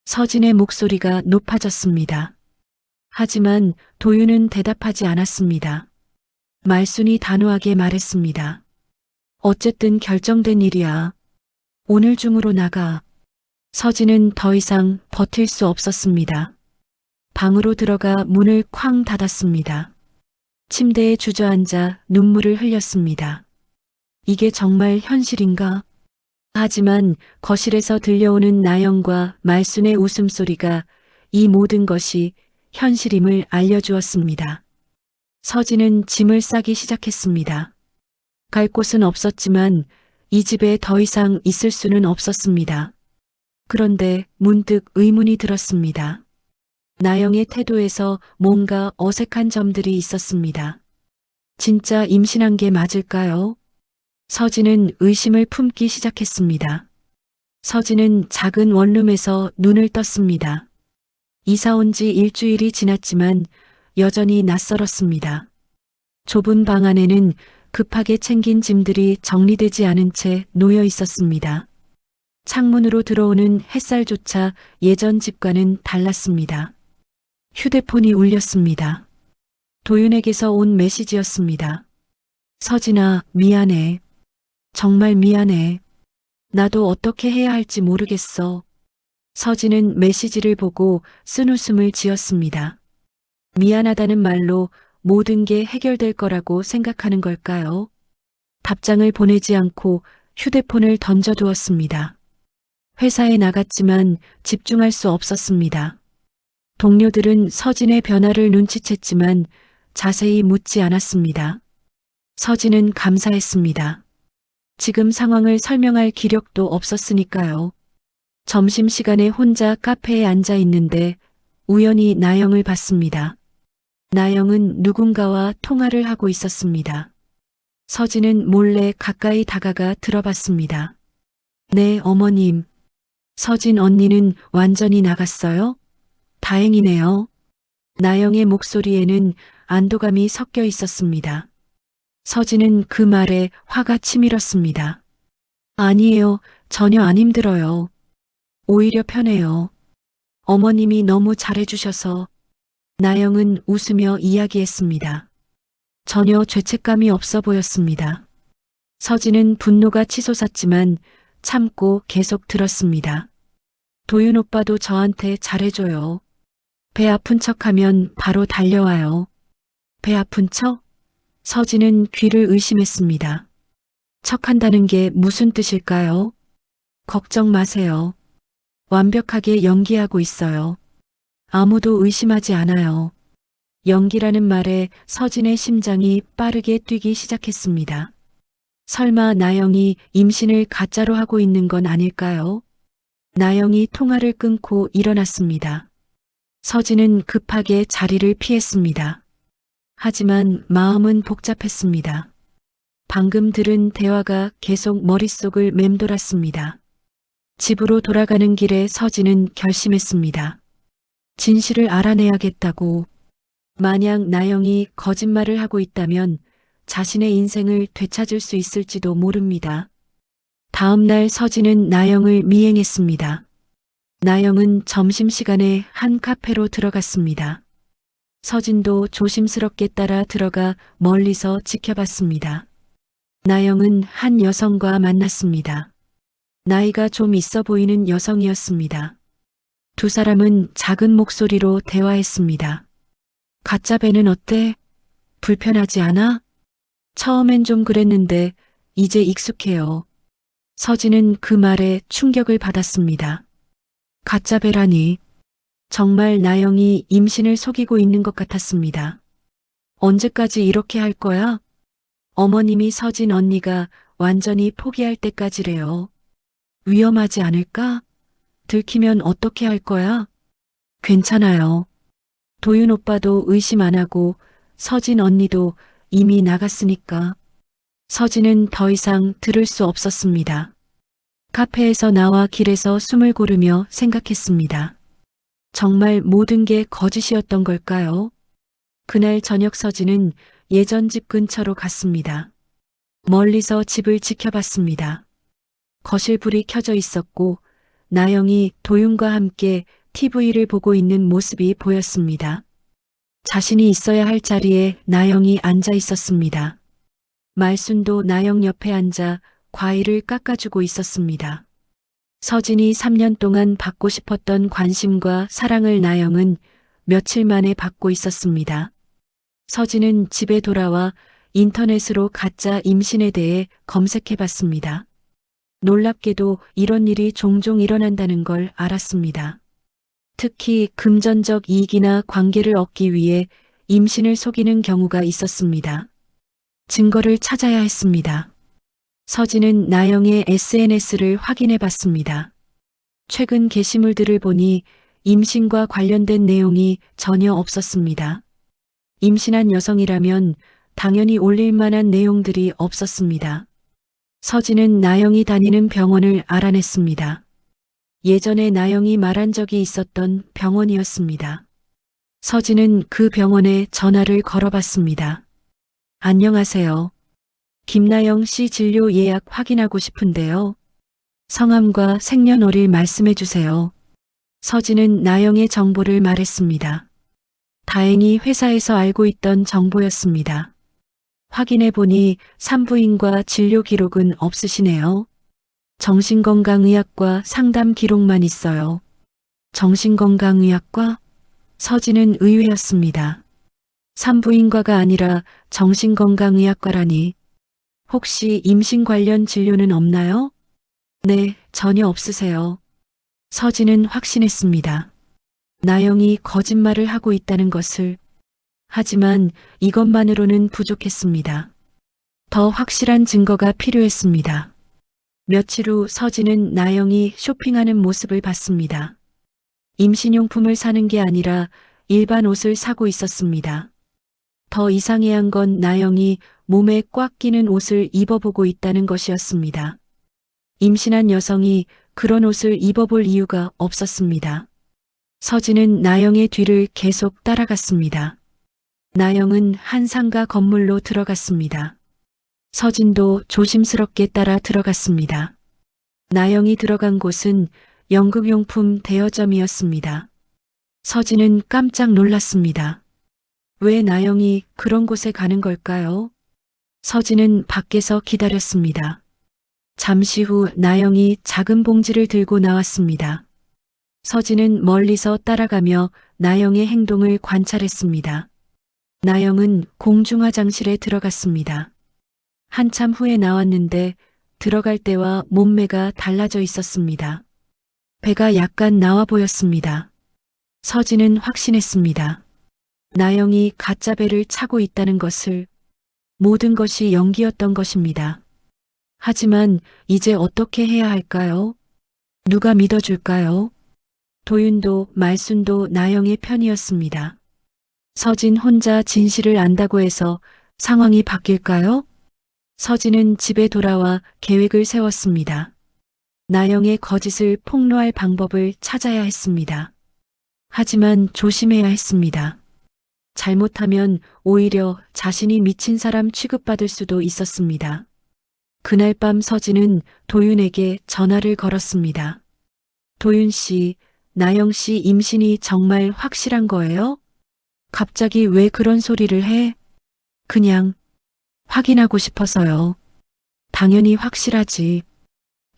서진의 목소리가 높아졌습니다. 하지만 도윤은 대답하지 않았습니다. 말순이 단호하게 말했습니다. 어쨌든 결정된 일이야. 오늘 중으로 나가. 서진은 더 이상 버틸 수 없었습니다. 방으로 들어가 문을 쾅 닫았습니다. 침대에 주저앉아 눈물을 흘렸습니다. 이게 정말 현실인가? 하지만 거실에서 들려오는 나영과 말순의 웃음소리가 이 모든 것이 현실임을 알려주었습니다. 서진은 짐을 싸기 시작했습니다. 갈 곳은 없었지만 이 집에 더 이상 있을 수는 없었습니다. 그런데 문득 의문이 들었습니다. 나영의 태도에서 뭔가 어색한 점들이 있었습니다. 진짜 임신한 게 맞을까요? 서진은 의심을 품기 시작했습니다. 서진은 작은 원룸에서 눈을 떴습니다. 이사 온 지 일주일이 지났지만 여전히 낯설었습니다. 좁은 방 안에는 급하게 챙긴 짐들이 정리되지 않은 채 놓여 있었습니다. 창문으로 들어오는 햇살조차 예전 집과는 달랐습니다. 휴대폰이 울렸습니다. 도윤에게서 온 메시지였습니다. 서진아, 미안해. 정말 미안해. 나도 어떻게 해야 할지 모르겠어. 서진은 메시지를 보고 쓴웃음을 지었습니다. 미안하다는 말로 모든 게 해결될 거라고 생각하는 걸까요? 답장을 보내지 않고 휴대폰을 던져두었습니다. 회사에 나갔지만 집중할 수 없었습니다. 동료들은 서진의 변화를 눈치챘지만 자세히 묻지 않았습니다. 서진은 감사했습니다. 지금 상황을 설명할 기력도 없었으니까요. 점심시간에 혼자 카페에 앉아 있는데 우연히 나영을 봤습니다. 나영은 누군가와 통화를 하고 있었습니다. 서진은 몰래 가까이 다가가 들어봤습니다. 네, 어머님. 서진 언니는 완전히 나갔어요? 다행이네요. 나영의 목소리에는 안도감이 섞여 있었습니다. 서진은 그 말에 화가 치밀었습니다. 아니에요. 전혀 안 힘들어요. 오히려 편해요. 어머님이 너무 잘해주셔서. 나영은 웃으며 이야기했습니다. 전혀 죄책감이 없어 보였습니다. 서진은 분노가 치솟았지만 참고 계속 들었습니다. 도윤 오빠도 저한테 잘해줘요. 배 아픈 척하면 바로 달려와요. 배 아픈 척? 서진은 귀를 의심했습니다. 척한다는 게 무슨 뜻일까요? 걱정 마세요. 완벽하게 연기하고 있어요. 아무도 의심하지 않아요. 연기라는 말에 서진의 심장이 빠르게 뛰기 시작했습니다. 설마 나영이 임신을 가짜로 하고 있는 건 아닐까요? 나영이 통화를 끊고 일어났습니다. 서진은 급하게 자리를 피했습니다. 하지만 마음은 복잡했습니다. 방금 들은 대화가 계속 머릿속을 맴돌았습니다. 집으로 돌아가는 길에 서진은 결심했습니다. 진실을 알아내야겠다고. 만약 나영이 거짓말을 하고 있다면 자신의 인생을 되찾을 수 있을지도 모릅니다. 다음 날 서진은 나영을 미행했습니다. 나영은 점심시간에 한 카페로 들어갔습니다. 서진도 조심스럽게 따라 들어가 멀리서 지켜봤습니다. 나영은 한 여성과 만났습니다. 나이가 좀 있어 보이는 여성이었습니다. 두 사람은 작은 목소리로 대화했습니다. 가짜 배는 어때? 불편하지 않아? 처음엔 좀 그랬는데 이제 익숙해요. 서진은 그 말에 충격을 받았습니다. 가짜 배라니. 정말 나영이 임신을 속이고 있는 것 같았습니다. 언제까지 이렇게 할 거야? 어머님이 서진 언니가 완전히 포기할 때까지래요. 위험하지 않을까? 들키면 어떻게 할 거야? 괜찮아요. 도윤 오빠도 의심 안 하고 서진 언니도 이미 나갔으니까. 서진은 더 이상 들을 수 없었습니다. 카페에서 나와 길에서 숨을 고르며 생각했습니다. 정말 모든 게 거짓이었던 걸까요? 그날 저녁 서진은 예전 집 근처로 갔습니다. 멀리서 집을 지켜봤습니다. 거실 불이 켜져 있었고 나영이 도윤과 함께 TV를 보고 있는 모습이 보였습니다. 자신이 있어야 할 자리에 나영이 앉아 있었습니다. 말순도 나영 옆에 앉아 과일을 깎아주고 있었습니다. 서진이 3년 동안 받고 싶었던 관심과 사랑을 나영은 며칠 만에 받고 있었습니다. 서진은 집에 돌아와 인터넷으로 가짜 임신에 대해 검색해봤습니다. 놀랍게도 이런 일이 종종 일어난다는 걸 알았습니다. 특히 금전적 이익이나 관계를 얻기 위해 임신을 속이는 경우가 있었습니다. 증거를 찾아야 했습니다. 서진은 나영의 SNS를 확인해 봤습니다. 최근 게시물들을 보니 임신과 관련된 내용이 전혀 없었습니다. 임신한 여성이라면 당연히 올릴 만한 내용들이 없었습니다. 서진은 나영이 다니는 병원을 알아냈습니다. 예전에 나영이 말한 적이 있었던 병원이었습니다. 서진은 그 병원에 전화를 걸어봤습니다. 안녕하세요. 김나영 씨 진료 예약 확인하고 싶은데요. 성함과 생년월일 말씀해 주세요. 서진은 나영의 정보를 말했습니다. 다행히 회사에서 알고 있던 정보였습니다. 확인해 보니 산부인과 진료 기록은 없으시네요. 정신건강의학과 상담 기록만 있어요. 정신건강의학과? 서진은 의외였습니다. 산부인과가 아니라 정신건강의학과라니. 혹시 임신 관련 진료는 없나요? 네, 전혀 없으세요. 서진은 확신했습니다. 나영이 거짓말을 하고 있다는 것을. 하지만 이것만으로는 부족했습니다. 더 확실한 증거가 필요했습니다. 며칠 후 서진은 나영이 쇼핑하는 모습을 봤습니다. 임신용품을 사는 게 아니라 일반 옷을 사고 있었습니다. 더 이상해한 건 나영이 몸에 꽉 끼는 옷을 입어보고 있다는 것이었습니다. 임신한 여성이 그런 옷을 입어볼 이유가 없었습니다. 서진은 나영의 뒤를 계속 따라갔습니다. 나영은 한 상가 건물로 들어갔습니다. 서진도 조심스럽게 따라 들어갔습니다. 나영이 들어간 곳은 연극용품 대여점이었습니다. 서진은 깜짝 놀랐습니다. 왜 나영이 그런 곳에 가는 걸까요? 서진은 밖에서 기다렸습니다. 잠시 후 나영이 작은 봉지를 들고 나왔습니다. 서진은 멀리서 따라가며 나영의 행동을 관찰했습니다. 나영은 공중화장실에 들어갔습니다. 한참 후에 나왔는데 들어갈 때와 몸매가 달라져 있었습니다. 배가 약간 나와 보였습니다. 서진은 확신했습니다. 나영이 가짜 배를 차고 있다는 것을. 모든 것이 연기였던 것입니다. 하지만 이제 어떻게 해야 할까요? 누가 믿어줄까요? 도윤도 말순도 나영의 편이었습니다. 서진 혼자 진실을 안다고 해서 상황이 바뀔까요? 서진은 집에 돌아와 계획을 세웠습니다. 나영의 거짓을 폭로할 방법을 찾아야 했습니다. 하지만 조심해야 했습니다. 잘못하면 오히려 자신이 미친 사람 취급받을 수도 있었습니다. 그날 밤 서진은 도윤에게 전화를 걸었습니다. 도윤 씨, 나영 씨 임신이 정말 확실한 거예요? 갑자기 왜 그런 소리를 해? 그냥 확인하고 싶어서요. 당연히 확실하지.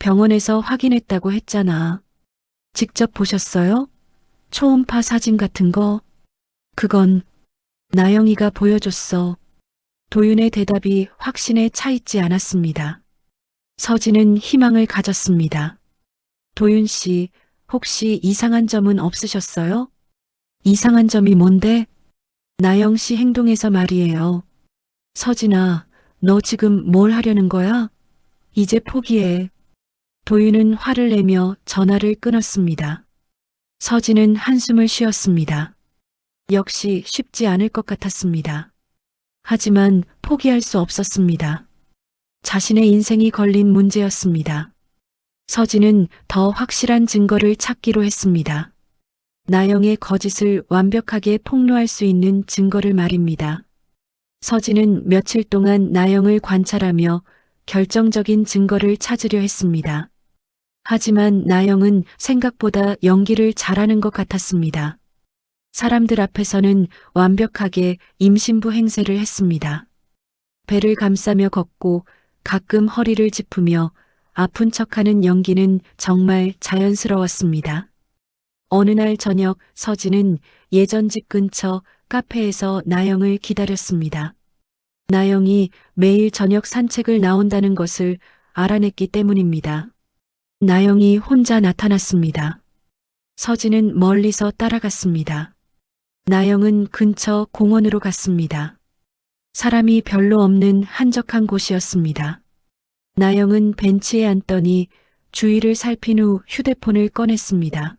병원에서 확인했다고 했잖아. 직접 보셨어요? 초음파 사진 같은 거? 그건 나영이가 보여줬어. 도윤의 대답이 확신에 차 있지 않았습니다. 서진은 희망을 가졌습니다. 도윤 씨, 혹시 이상한 점은 없으셨어요? 이상한 점이 뭔데? 나영 씨 행동에서 말이에요. 서진아, 너 지금 뭘 하려는 거야? 이제 포기해. 도윤은 화를 내며 전화를 끊었습니다. 서진은 한숨을 쉬었습니다. 역시 쉽지 않을 것 같았습니다. 하지만 포기할 수 없었습니다. 자신의 인생이 걸린 문제였습니다. 서진은 더 확실한 증거를 찾기로 했습니다. 나영의 거짓을 완벽하게 폭로할 수 있는 증거를 말입니다. 서진은 며칠 동안 나영을 관찰하며 결정적인 증거를 찾으려 했습니다. 하지만 나영은 생각보다 연기를 잘하는 것 같았습니다. 사람들 앞에서는 완벽하게 임신부 행세를 했습니다. 배를 감싸며 걷고 가끔 허리를 짚으며 아픈 척하는 연기는 정말 자연스러웠습니다. 어느 날 저녁 서진은 예전 집 근처 카페에서 나영을 기다렸습니다. 나영이 매일 저녁 산책을 나온다는 것을 알아냈기 때문입니다. 나영이 혼자 나타났습니다. 서진은 멀리서 따라갔습니다. 나영은 근처 공원으로 갔습니다. 사람이 별로 없는 한적한 곳이었습니다. 나영은 벤치에 앉더니 주위를 살핀 후 휴대폰을 꺼냈습니다.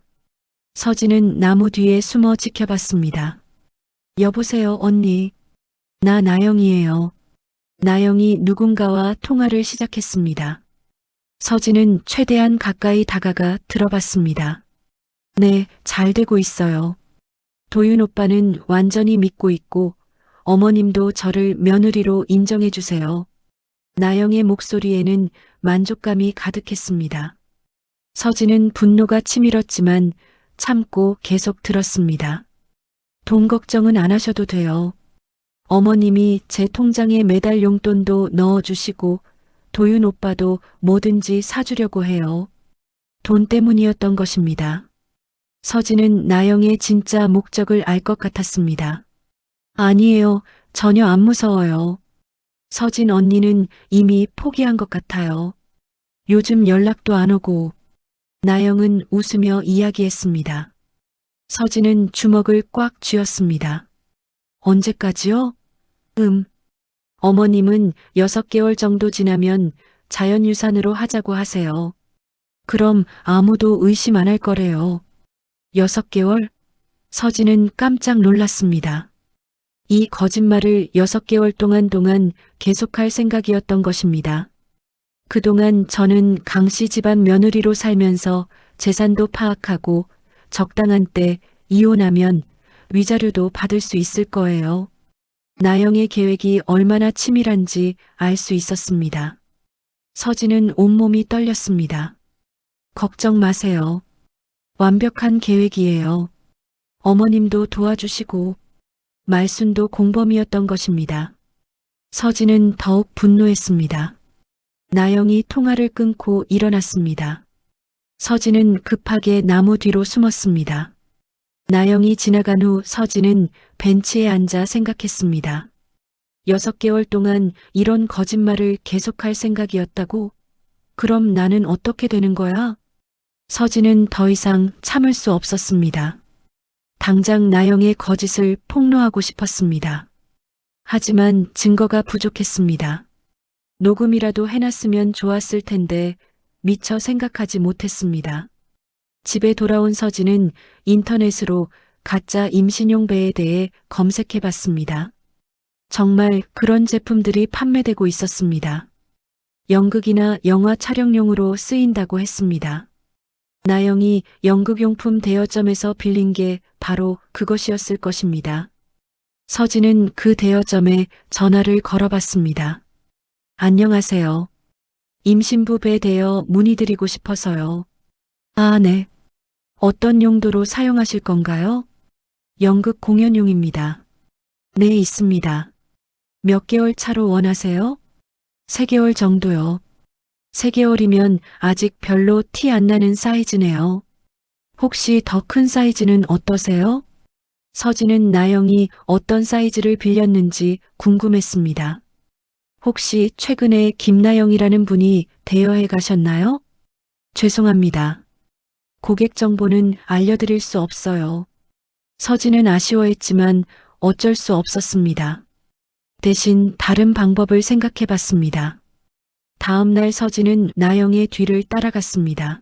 서진은 나무 뒤에 숨어 지켜봤습니다. 여보세요, 언니. 나 나영이에요. 나영이 누군가와 통화를 시작했습니다. 서진은 최대한 가까이 다가가 들어봤습니다. 네, 잘 되고 있어요. 도윤 오빠는 완전히 믿고 있고 어머님도 저를 며느리로 인정해 주세요. 나영의 목소리에는 만족감이 가득했습니다. 서진은 분노가 치밀었지만 참고 계속 들었습니다. 돈 걱정은 안 하셔도 돼요. 어머님이 제 통장에 매달 용돈도 넣어주시고 도윤 오빠도 뭐든지 사주려고 해요. 돈 때문이었던 것입니다. 서진은 나영의 진짜 목적을 알 것 같았습니다. 아니에요. 전혀 안 무서워요. 서진 언니는 이미 포기한 것 같아요. 요즘 연락도 안 오고. 나영은 웃으며 이야기했습니다. 서진은 주먹을 꽉 쥐었습니다. 언제까지요? 어머님은 6개월 정도 지나면 자연유산으로 하자고 하세요. 그럼 아무도 의심 안 할 거래요. 6개월? 서진은 깜짝 놀랐습니다. 이 거짓말을 6개월 동안 계속할 생각이었던 것입니다. 그동안 저는 강씨 집안 며느리로 살면서 재산도 파악하고 적당한 때 이혼하면 위자료도 받을 수 있을 거예요. 나영의 계획이 얼마나 치밀한지 알 수 있었습니다. 서진은 온몸이 떨렸습니다. 걱정 마세요. 완벽한 계획이에요. 어머님도 도와주시고 말순도 공범이었던 것입니다. 서진은 더욱 분노했습니다. 나영이 통화를 끊고 일어났습니다. 서진은 급하게 나무 뒤로 숨었습니다. 나영이 지나간 후 서진은 벤치에 앉아 생각했습니다. 6개월 동안 이런 거짓말을 계속할 생각이었다고? 그럼 나는 어떻게 되는 거야? 서진은 더 이상 참을 수 없었습니다. 당장 나영의 거짓을 폭로하고 싶었습니다. 하지만 증거가 부족했습니다. 녹음이라도 해놨으면 좋았을 텐데 미처 생각하지 못했습니다. 집에 돌아온 서진은 인터넷으로 가짜 임신용 배에 대해 검색해 봤습니다. 정말 그런 제품들이 판매되고 있었습니다. 연극이나 영화 촬영용으로 쓰인다고 했습니다. 나영이 연극용품 대여점에서 빌린 게 바로 그것이었을 것입니다. 서진은 그 대여점에 전화를 걸어봤습니다. 안녕하세요. 임신부 배 대여 문의드리고 싶어서요. 아, 네. 어떤 용도로 사용하실 건가요? 연극 공연용입니다. 네, 있습니다. 몇 개월 차로 원하세요? 3개월 정도요. 3개월이면 아직 별로 티 안 나는 사이즈네요. 혹시 더 큰 사이즈는 어떠세요? 서진은 나영이 어떤 사이즈를 빌렸는지 궁금했습니다. 혹시 최근에 김나영이라는 분이 대여해 가셨나요? 죄송합니다. 고객 정보는 알려드릴 수 없어요. 서진은 아쉬워했지만 어쩔 수 없었습니다. 대신 다른 방법을 생각해 봤습니다. 다음 날 서진은 나영의 뒤를 따라갔습니다.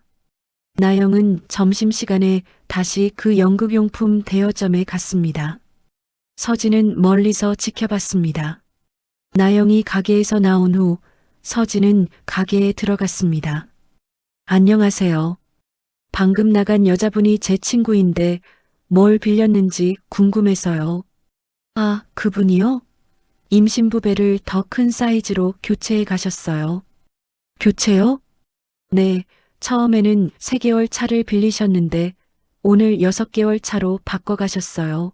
나영은 점심시간에 다시 그 연극용품 대여점에 갔습니다. 서진은 멀리서 지켜봤습니다. 나영이 가게에서 나온 후 서진은 가게에 들어갔습니다. 안녕하세요. 방금 나간 여자분이 제 친구인데 뭘 빌렸는지 궁금해서요. 아, 그분이요? 임신부 배를 더 큰 사이즈로 교체해 가셨어요. 교체요? 네, 처음에는 3개월 차를 빌리셨는데 오늘 6개월 차로 바꿔 가셨어요.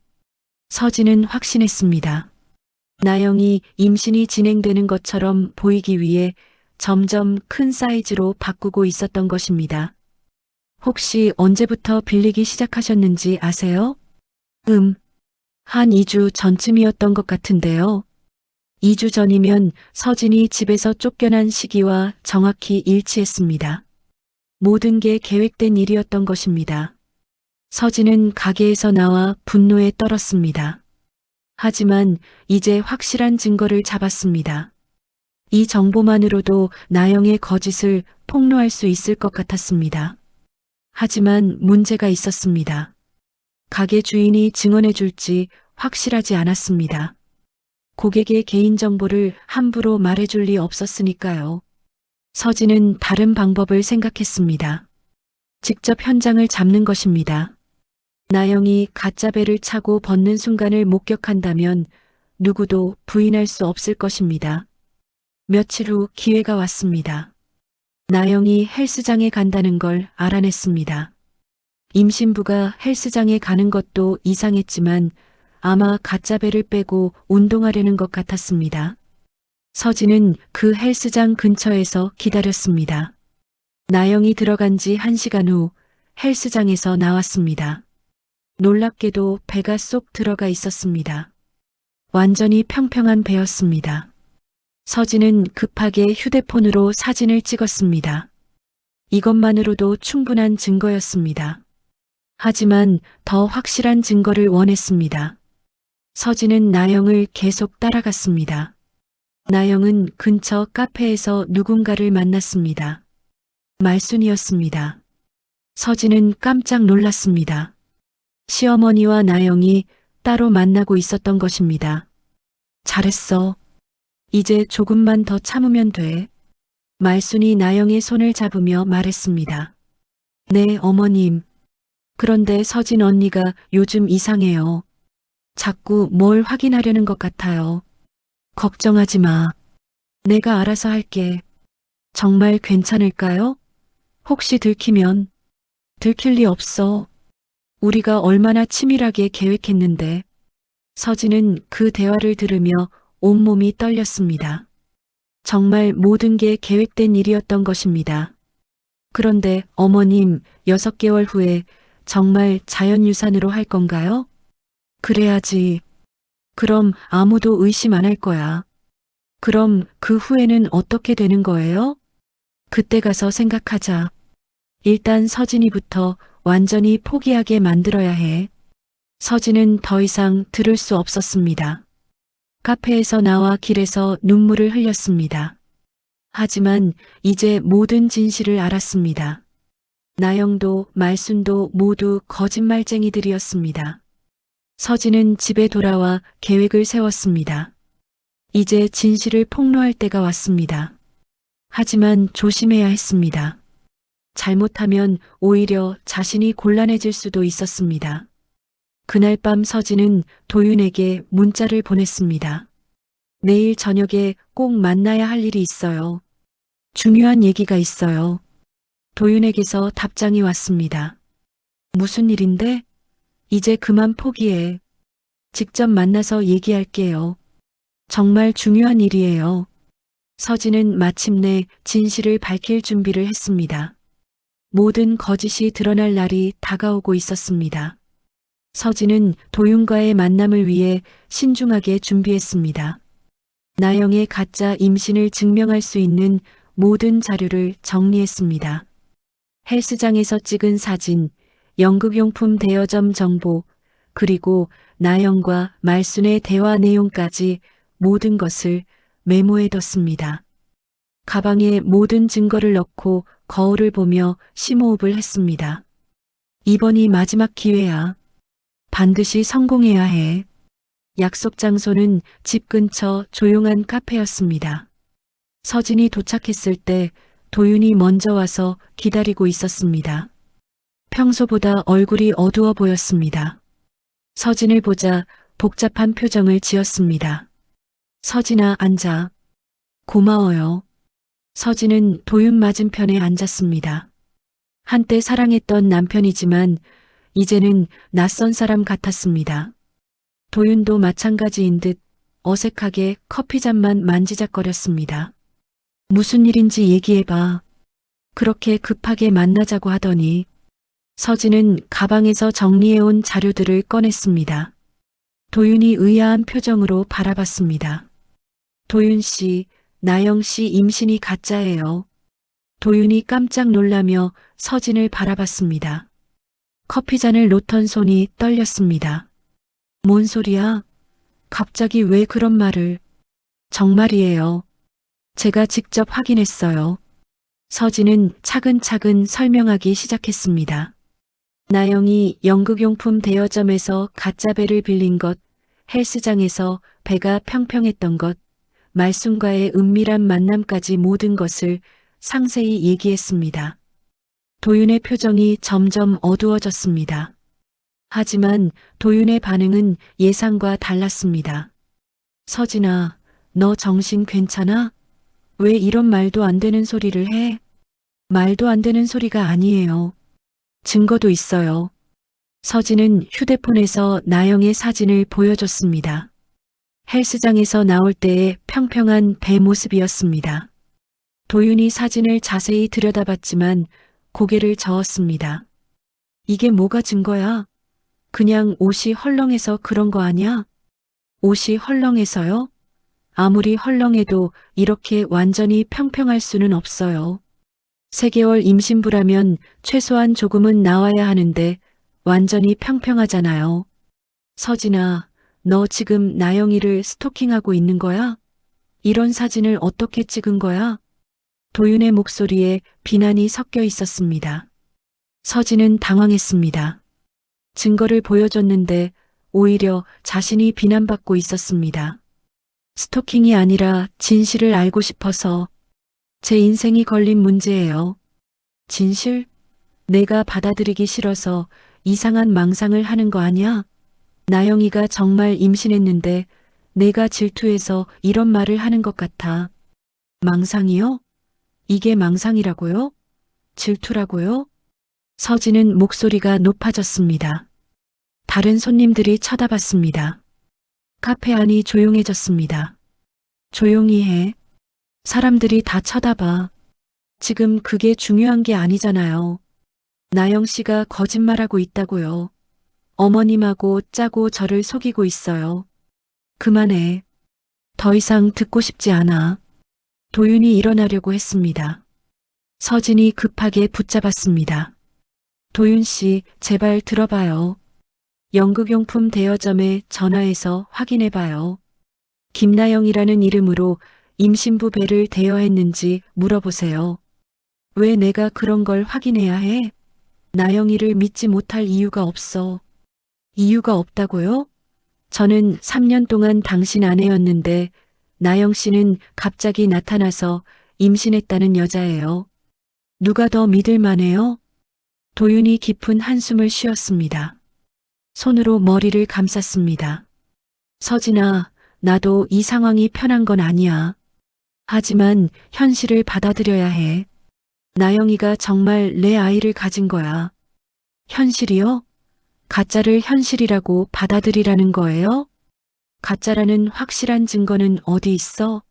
서진은 확신했습니다. 나영이 임신이 진행되는 것처럼 보이기 위해 점점 큰 사이즈로 바꾸고 있었던 것입니다. 혹시 언제부터 빌리기 시작하셨는지 아세요? 한 2주 전쯤이었던 것 같은데요. 2주 전이면 서진이 집에서 쫓겨난 시기와 정확히 일치했습니다. 모든 게 계획된 일이었던 것입니다. 서진은 가게에서 나와 분노에 떨었습니다. 하지만 이제 확실한 증거를 잡았습니다. 이 정보만으로도 나영의 거짓을 폭로할 수 있을 것 같았습니다. 하지만 문제가 있었습니다. 가게 주인이 증언해 줄지 확실하지 않았습니다. 고객의 개인정보를 함부로 말해줄 리 없었으니까요. 서진은 다른 방법을 생각했습니다. 직접 현장을 잡는 것입니다. 나영이 가짜 배를 차고 벗는 순간을 목격한다면 누구도 부인할 수 없을 것입니다. 며칠 후 기회가 왔습니다. 나영이 헬스장에 간다는 걸 알아냈습니다. 임신부가 헬스장에 가는 것도 이상했지만 아마 가짜 배를 빼고 운동하려는 것 같았습니다. 서진은 그 헬스장 근처에서 기다렸습니다. 나영이 들어간 지 1시간 후 헬스장에서 나왔습니다. 놀랍게도 배가 쏙 들어가 있었습니다. 완전히 평평한 배였습니다. 서진은 급하게 휴대폰으로 사진을 찍었습니다. 이것만으로도 충분한 증거였습니다. 하지만 더 확실한 증거를 원했습니다. 서진은 나영을 계속 따라갔습니다. 나영은 근처 카페에서 누군가를 만났습니다. 말순이었습니다. 서진은 깜짝 놀랐습니다. 시어머니와 나영이 따로 만나고 있었던 것입니다. 잘했어. 이제 조금만 더 참으면 돼. 말순이 나영의 손을 잡으며 말했습니다. 네, 어머님. 그런데 서진 언니가 요즘 이상해요. 자꾸 뭘 확인하려는 것 같아요. 걱정하지 마. 내가 알아서 할게. 정말 괜찮을까요? 혹시 들키면? 들킬 리 없어. 우리가 얼마나 치밀하게 계획했는데. 서진은 그 대화를 들으며 온몸이 떨렸습니다. 정말 모든 게 계획된 일이었던 것입니다. 그런데 어머님, 6개월 후에 정말 자연유산으로 할 건가요? 그래야지. 그럼 아무도 의심 안 할 거야. 그럼 그 후에는 어떻게 되는 거예요? 그때 가서 생각하자. 일단 서진이부터 완전히 포기하게 만들어야 해. 서진은 더 이상 들을 수 없었습니다. 카페에서 나와 길에서 눈물을 흘렸습니다. 하지만 이제 모든 진실을 알았습니다. 나영도 말순도 모두 거짓말쟁이들이었습니다. 서진은 집에 돌아와 계획을 세웠습니다. 이제 진실을 폭로할 때가 왔습니다. 하지만 조심해야 했습니다. 잘못하면 오히려 자신이 곤란해질 수도 있었습니다. 그날 밤 서진은 도윤에게 문자를 보냈습니다. 내일 저녁에 꼭 만나야 할 일이 있어요. 중요한 얘기가 있어요. 도윤에게서 답장이 왔습니다. 무슨 일인데? 이제 그만 포기해. 직접 만나서 얘기할게요. 정말 중요한 일이에요. 서진은 마침내 진실을 밝힐 준비를 했습니다. 모든 거짓이 드러날 날이 다가오고 있었습니다. 서진은 도윤과의 만남을 위해 신중하게 준비했습니다. 나영의 가짜 임신을 증명할 수 있는 모든 자료를 정리했습니다. 헬스장에서 찍은 사진, 연극용품 대여점 정보, 그리고 나영과 말순의 대화 내용까지 모든 것을 메모해뒀습니다. 가방에 모든 증거를 넣고 거울을 보며 심호흡을 했습니다. 이번이 마지막 기회야. 반드시 성공해야 해. 약속 장소는 집 근처 조용한 카페였습니다. 서진이 도착했을 때 도윤이 먼저 와서 기다리고 있었습니다. 평소보다 얼굴이 어두워 보였습니다. 서진을 보자 복잡한 표정을 지었습니다. 서진아, 앉아. 고마워요. 서진은 도윤 맞은편에 앉았습니다. 한때 사랑했던 남편이지만 이제는 낯선 사람 같았습니다. 도윤도 마찬가지인 듯 어색하게 커피잔만 만지작거렸습니다. 무슨 일인지 얘기해봐. 그렇게 급하게 만나자고 하더니. 서진은 가방에서 정리해온 자료들을 꺼냈습니다. 도윤이 의아한 표정으로 바라봤습니다. 도윤 씨, 나영 씨 임신이 가짜예요. 도윤이 깜짝 놀라며 서진을 바라봤습니다. 커피잔을 놓던 손이 떨렸습니다. 뭔 소리야? 갑자기 왜 그런 말을? 정말이에요. 제가 직접 확인했어요. 서진은 차근차근 설명하기 시작했습니다. 나영이 연극용품 대여점에서 가짜 배를 빌린 것, 헬스장에서 배가 평평했던 것, 말순과의 은밀한 만남까지 모든 것을 상세히 얘기했습니다. 도윤의 표정이 점점 어두워졌습니다. 하지만 도윤의 반응은 예상과 달랐습니다. 서진아, 너 정신 괜찮아? 왜 이런 말도 안 되는 소리를 해? 말도 안 되는 소리가 아니에요. 증거도 있어요. 서진은 휴대폰에서 나영의 사진을 보여줬습니다. 헬스장에서 나올 때의 평평한 배 모습이었습니다. 도윤이 사진을 자세히 들여다봤지만 고개를 저었습니다. 이게 뭐가 증거야? 그냥 옷이 헐렁해서 그런 거 아니야? 옷이 헐렁해서요? 아무리 헐렁해도 이렇게 완전히 평평할 수는 없어요. 3개월 임신부라면 최소한 조금은 나와야 하는데 완전히 평평하잖아요. 서진아, 너 지금 나영이를 스토킹하고 있는 거야? 이런 사진을 어떻게 찍은 거야? 도윤의 목소리에 비난이 섞여 있었습니다. 서진은 당황했습니다. 증거를 보여줬는데 오히려 자신이 비난받고 있었습니다. 스토킹이 아니라 진실을 알고 싶어서. 제 인생이 걸린 문제예요. 진실? 내가 받아들이기 싫어서 이상한 망상을 하는 거 아니야? 나영이가 정말 임신했는데 내가 질투해서 이런 말을 하는 것 같아. 망상이요? 이게 망상이라고요? 질투라고요? 서진은 목소리가 높아졌습니다. 다른 손님들이 쳐다봤습니다. 카페 안이 조용해졌습니다. 조용히 해. 사람들이 다 쳐다봐. 지금 그게 중요한 게 아니잖아요. 나영 씨가 거짓말하고 있다고요. 어머님하고 짜고 저를 속이고 있어요. 그만해. 더 이상 듣고 싶지 않아. 도윤이 일어나려고 했습니다. 서진이 급하게 붙잡았습니다. 도윤 씨, 제발 들어봐요. 연극용품 대여점에 전화해서 확인해봐요. 김나영이라는 이름으로 임신부 배를 대여했는지 물어보세요. 왜 내가 그런 걸 확인해야 해? 나영이를 믿지 못할 이유가 없어. 이유가 없다고요? 저는 3년 동안 당신 아내였는데 나영 씨는 갑자기 나타나서 임신했다는 여자예요. 누가 더 믿을 만해요? 도윤이 깊은 한숨을 쉬었습니다. 손으로 머리를 감쌌습니다. 서진아, 나도 이 상황이 편한 건 아니야. 하지만 현실을 받아들여야 해. 나영이가 정말 내 아이를 가진 거야. 현실이요? 가짜를 현실이라고 받아들이라는 거예요? 가짜라는 확실한 증거는 어디 있어?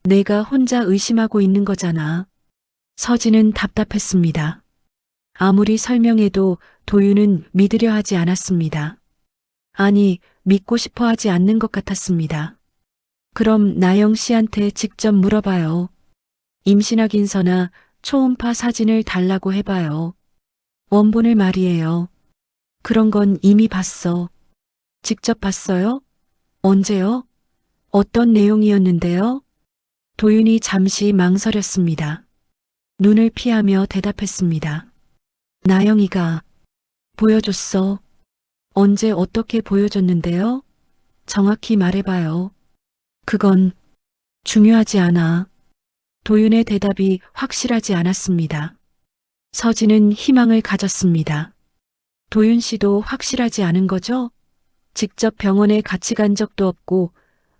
내가 혼자 의심하고 있는 거잖아. 서진은 답답했습니다. 아무리 설명해도 도윤은 믿으려 하지 않았습니다. 아니, 믿고 싶어 하지 않는 것 같았습니다. 그럼 나영 씨한테 직접 물어봐요. 임신 확인서나 초음파 사진을 달라고 해봐요. 원본을 말이에요. 그런 건 이미 봤어. 직접 봤어요? 언제요? 어떤 내용이었는데요? 도윤이 잠시 망설였습니다. 눈을 피하며 대답했습니다. 나영이가 보여줬어. 언제 어떻게 보여줬는데요? 정확히 말해봐요. 그건 중요하지 않아. 도윤의 대답이 확실하지 않았습니다. 서진은 희망을 가졌습니다. 도윤 씨도 확실하지 않은 거죠? 직접 병원에 같이 간 적도 없고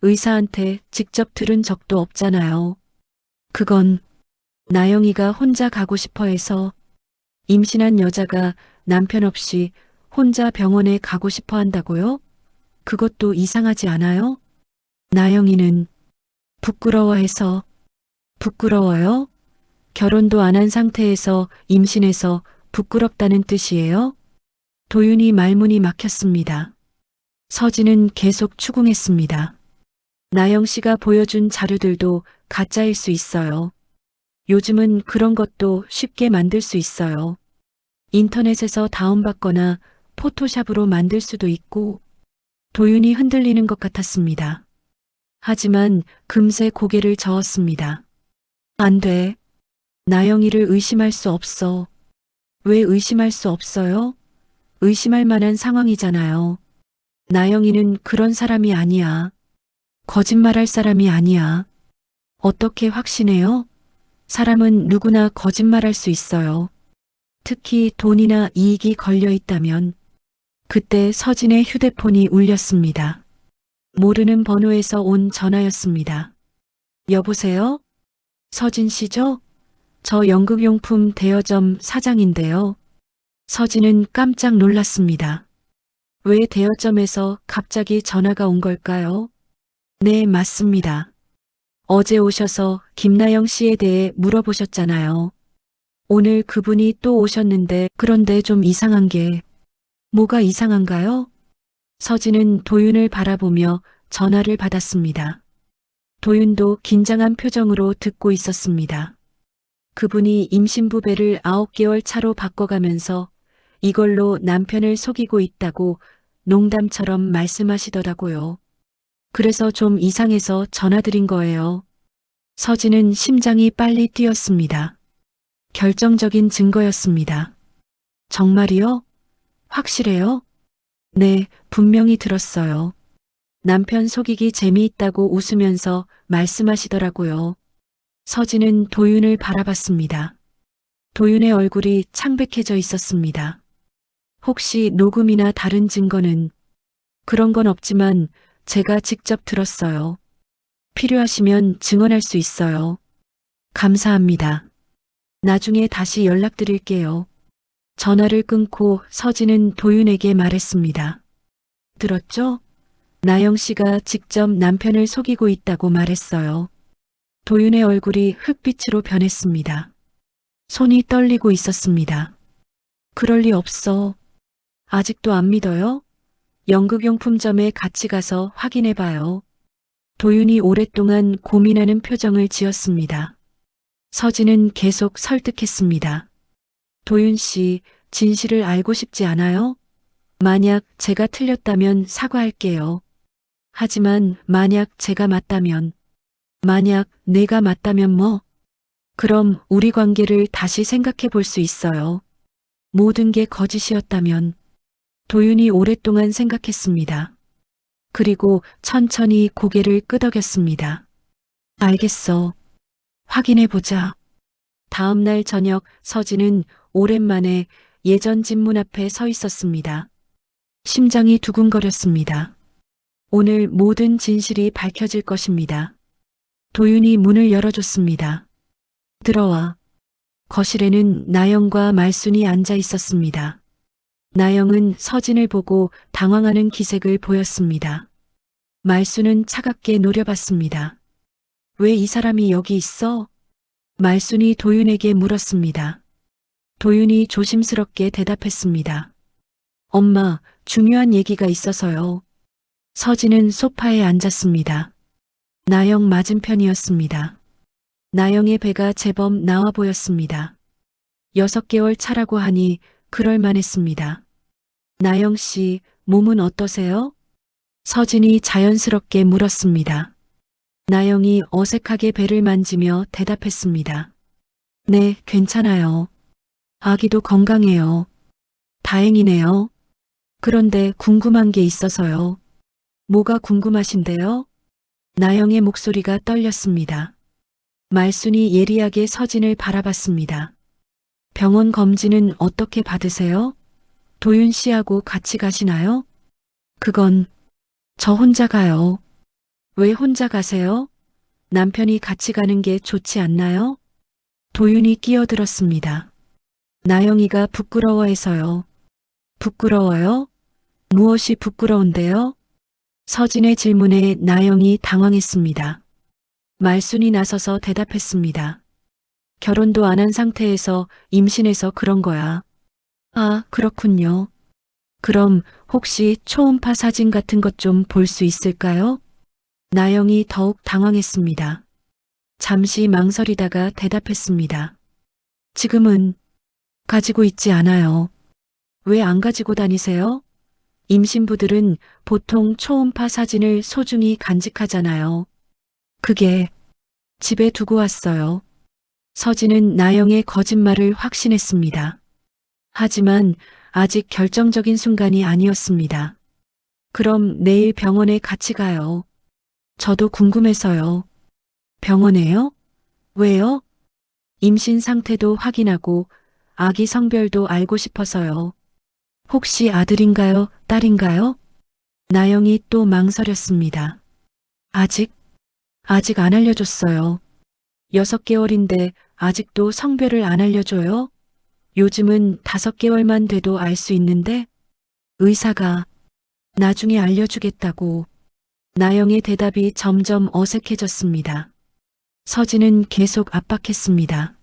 의사한테 직접 들은 적도 없잖아요. 그건 나영이가 혼자 가고 싶어 해서 임신한 여자가 남편 없이 혼자 병원에 가고 싶어 한다고요? 그것도 이상하지 않아요? 나영이는 부끄러워해서. 부끄러워요? 결혼도 안 한 상태에서 임신해서 부끄럽다는 뜻이에요? 도윤이 말문이 막혔습니다. 서진은 계속 추궁했습니다. 나영 씨가 보여준 자료들도 가짜일 수 있어요. 요즘은 그런 것도 쉽게 만들 수 있어요. 인터넷에서 다운받거나 포토샵으로 만들 수도 있고. 도윤이 흔들리는 것 같았습니다. 하지만 금세 고개를 저었습니다. 안 돼. 나영이를 의심할 수 없어. 왜 의심할 수 없어요? 의심할 만한 상황이잖아요. 나영이는 그런 사람이 아니야. 거짓말할 사람이 아니야. 어떻게 확신해요? 사람은 누구나 거짓말할 수 있어요. 특히 돈이나 이익이 걸려 있다면. 그때 서진의 휴대폰이 울렸습니다. 모르는 번호에서 온 전화였습니다. 여보세요? 서진 씨죠? 저 연극용품 대여점 사장인데요. 서진은 깜짝 놀랐습니다. 왜 대여점에서 갑자기 전화가 온 걸까요? 네, 맞습니다. 어제 오셔서 김나영 씨에 대해 물어보셨잖아요. 오늘 그분이 또 오셨는데 그런데 좀 이상한 게 뭐가 이상한가요? 서진은 도윤을 바라보며 전화를 받았습니다. 도윤도 긴장한 표정으로 듣고 있었습니다. 그분이 임신부배를 9개월 차로 바꿔가면서 이걸로 남편을 속이고 있다고 농담처럼 말씀하시더라고요. 그래서 좀 이상해서 전화드린 거예요. 서진은 심장이 빨리 뛰었습니다. 결정적인 증거였습니다. 정말이요? 확실해요? 네, 분명히 들었어요. 남편 속이기 재미있다고 웃으면서 말씀하시더라고요. 서진은 도윤을 바라봤습니다. 도윤의 얼굴이 창백해져 있었습니다. 혹시 녹음이나 다른 증거는? 그런 건 없지만 제가 직접 들었어요. 필요하시면 증언할 수 있어요. 감사합니다. 나중에 다시 연락드릴게요. 전화를 끊고 서진은 도윤에게 말했습니다. 들었죠? 나영 씨가 직접 남편을 속이고 있다고 말했어요. 도윤의 얼굴이 흙빛으로 변했습니다. 손이 떨리고 있었습니다. 그럴 리 없어. 아직도 안 믿어요? 연극용품점에 같이 가서 확인해봐요. 도윤이 오랫동안 고민하는 표정을 지었습니다. 서진은 계속 설득했습니다. 도윤 씨, 진실을 알고 싶지 않아요? 만약 제가 틀렸다면 사과할게요. 하지만 만약 제가 맞다면, 만약 내가 맞다면 뭐? 그럼 우리 관계를 다시 생각해 볼 수 있어요. 모든 게 거짓이었다면. 도윤이 오랫동안 생각했습니다. 그리고 천천히 고개를 끄덕였습니다. 알겠어. 확인해 보자. 다음 날 저녁 서진은 오랜만에 예전 집 문 앞에 서 있었습니다. 심장이 두근거렸습니다. 오늘 모든 진실이 밝혀질 것입니다. 도윤이 문을 열어줬습니다. 들어와. 거실에는 나영과 말순이 앉아 있었습니다. 나영은 서진을 보고 당황하는 기색을 보였습니다. 말순은 차갑게 노려봤습니다. 왜 이 사람이 여기 있어? 말순이 도윤에게 물었습니다. 도윤이 조심스럽게 대답했습니다. 엄마, 중요한 얘기가 있어서요. 서진은 소파에 앉았습니다. 나영 맞은편이었습니다. 나영의 배가 제법 나와 보였습니다. 6개월 차라고 하니 그럴만했습니다. 나영 씨, 몸은 어떠세요? 서진이 자연스럽게 물었습니다. 나영이 어색하게 배를 만지며 대답했습니다. 네, 괜찮아요. 아기도 건강해요. 다행이네요. 그런데 궁금한 게 있어서요. 뭐가 궁금하신데요? 나영의 목소리가 떨렸습니다. 말순이 예리하게 서진을 바라봤습니다. 병원 검진은 어떻게 받으세요? 도윤 씨하고 같이 가시나요? 그건 저 혼자 가요. 왜 혼자 가세요? 남편이 같이 가는 게 좋지 않나요? 도윤이 끼어들었습니다. 나영이가 부끄러워해서요. 부끄러워요? 무엇이 부끄러운데요? 서진의 질문에 나영이 당황했습니다. 말순이 나서서 대답했습니다. 결혼도 안 한 상태에서 임신해서 그런 거야. 아, 그렇군요. 그럼 혹시 초음파 사진 같은 것 좀 볼 수 있을까요? 나영이 더욱 당황했습니다. 잠시 망설이다가 대답했습니다. 지금은 가지고 있지 않아요. 왜 안 가지고 다니세요? 임신부들은 보통 초음파 사진을 소중히 간직하잖아요. 그게 집에 두고 왔어요. 서진은 나영의 거짓말을 확신했습니다. 하지만 아직 결정적인 순간이 아니었습니다. 그럼 내일 병원에 같이 가요. 저도 궁금해서요. 병원에요? 왜요? 임신 상태도 확인하고 아기 성별도 알고 싶어서요. 혹시 아들인가요? 딸인가요? 나영이 또 망설였습니다. 아직 안 알려줬어요. 6개월인데 아직도 성별을 안 알려줘요? 요즘은 5개월만 돼도 알 수 있는데 의사가 나중에 알려주겠다고. 나영의 대답이 점점 어색해졌습니다. 서진은 계속 압박했습니다.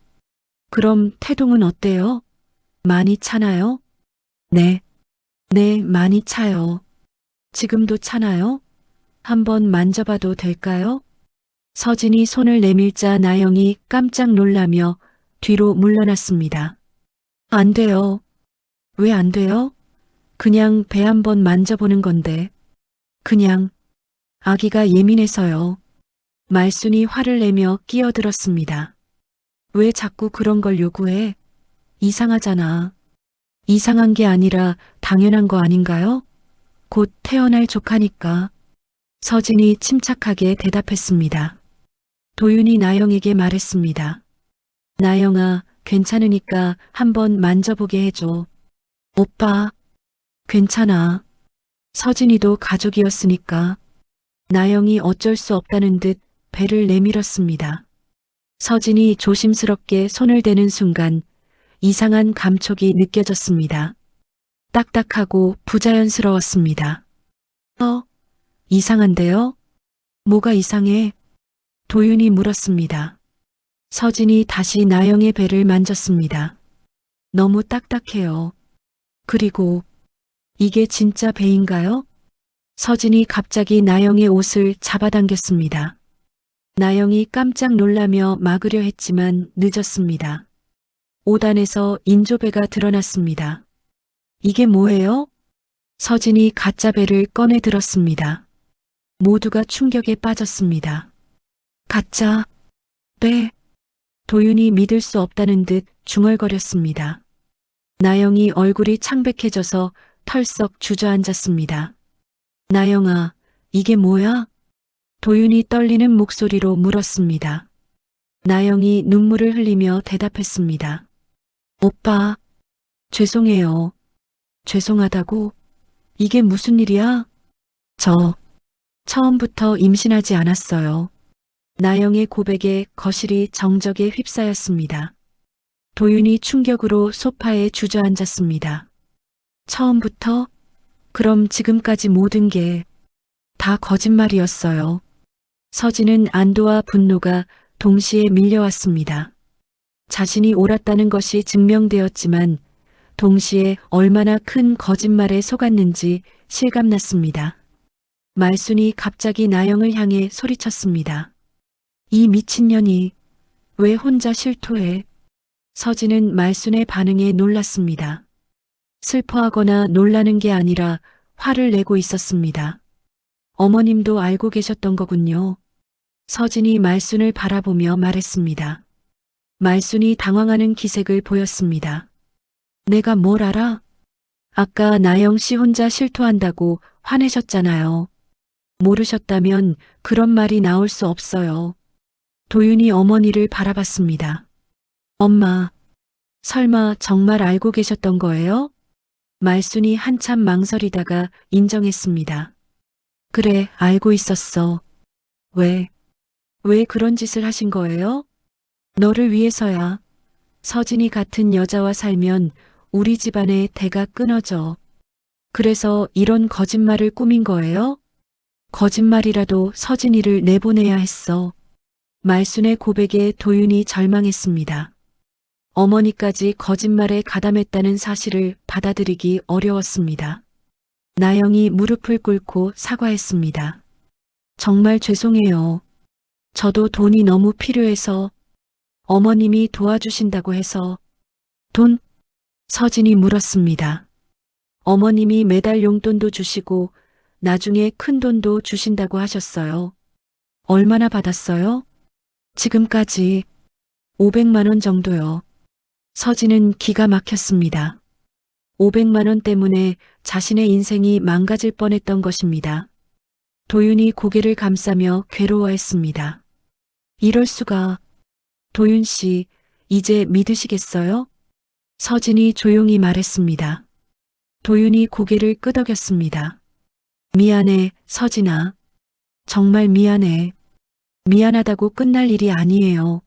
그럼 태동은 어때요? 많이 차나요? 네, 많이 차요. 지금도 차나요? 한번 만져봐도 될까요? 서진이 손을 내밀자 나영이 깜짝 놀라며 뒤로 물러났습니다. 안 돼요. 왜 안 돼요? 그냥 배 한번 만져보는 건데. 그냥 아기가 예민해서요. 말순이 화를 내며 끼어들었습니다. 왜 자꾸 그런 걸 요구해? 이상하잖아. 이상한 게 아니라 당연한 거 아닌가요? 곧 태어날 조카니까. 서진이 침착하게 대답했습니다. 도윤이 나영에게 말했습니다. 나영아, 괜찮으니까 한번 만져보게 해줘. 오빠, 괜찮아. 서진이도 가족이었으니까. 나영이 어쩔 수 없다는 듯 배를 내밀었습니다. 서진이 조심스럽게 손을 대는 순간 이상한 감촉이 느껴졌습니다. 딱딱하고 부자연스러웠습니다. 이상한데요? 뭐가 이상해? 도윤이 물었습니다. 서진이 다시 나영의 배를 만졌습니다. 너무 딱딱해요. 그리고 이게 진짜 배인가요? 서진이 갑자기 나영의 옷을 잡아당겼습니다. 나영이 깜짝 놀라며 막으려 했지만 늦었습니다. 옷 안에서 인조배가 드러났습니다. 이게 뭐예요? 서진이 가짜 배를 꺼내 들었습니다. 모두가 충격에 빠졌습니다. 가짜 배. 도윤이 믿을 수 없다는 듯 중얼거렸습니다. 나영이 얼굴이 창백해져서 털썩 주저앉았습니다. 나영아, 이게 뭐야? 도윤이 떨리는 목소리로 물었습니다. 나영이 눈물을 흘리며 대답했습니다. 오빠, 죄송해요. 죄송하다고? 이게 무슨 일이야? 저, 처음부터 임신하지 않았어요. 나영의 고백에 거실이 정적에 휩싸였습니다. 도윤이 충격으로 소파에 주저앉았습니다. 처음부터? 그럼 지금까지 모든 게 다 거짓말이었어요. 서진은 안도와 분노가 동시에 밀려왔습니다. 자신이 옳았다는 것이 증명되었지만 동시에 얼마나 큰 거짓말에 속았는지 실감났습니다. 말순이 갑자기 나영을 향해 소리쳤습니다. 이 미친년이 왜 혼자 실토해? 서진은 말순의 반응에 놀랐습니다. 슬퍼하거나 놀라는 게 아니라 화를 내고 있었습니다. 어머님도 알고 계셨던 거군요. 서진이 말순을 바라보며 말했습니다. 말순이 당황하는 기색을 보였습니다. 내가 뭘 알아? 아까 나영 씨 혼자 실토한다고 화내셨잖아요. 모르셨다면 그런 말이 나올 수 없어요. 도윤이 어머니를 바라봤습니다. 엄마, 설마 정말 알고 계셨던 거예요? 말순이 한참 망설이다가 인정했습니다. 그래, 알고 있었어. 왜 그런 짓을 하신 거예요? 너를 위해서야. 서진이 같은 여자와 살면 우리 집안의 대가 끊어져. 그래서 이런 거짓말을 꾸민 거예요? 거짓말이라도 서진이를 내보내야 했어. 말순의 고백에 도윤이 절망했습니다. 어머니까지 거짓말에 가담했다는 사실을 받아들이기 어려웠습니다. 나영이 무릎을 꿇고 사과했습니다. 정말 죄송해요. 저도 돈이 너무 필요해서 어머님이 도와주신다고 해서 돈? 서진이 물었습니다. 어머님이 매달 용돈도 주시고 나중에 큰 돈도 주신다고 하셨어요. 얼마나 받았어요? 지금까지 500만 원 정도요. 서진은 기가 막혔습니다. 500만 원 때문에 자신의 인생이 망가질 뻔했던 것입니다. 도윤이 고개를 감싸며 괴로워했습니다. 이럴 수가. 도윤 씨, 이제 믿으시겠어요? 서진이 조용히 말했습니다. 도윤이 고개를 끄덕였습니다. 미안해, 서진아. 정말 미안해. 미안하다고 끝날 일이 아니에요.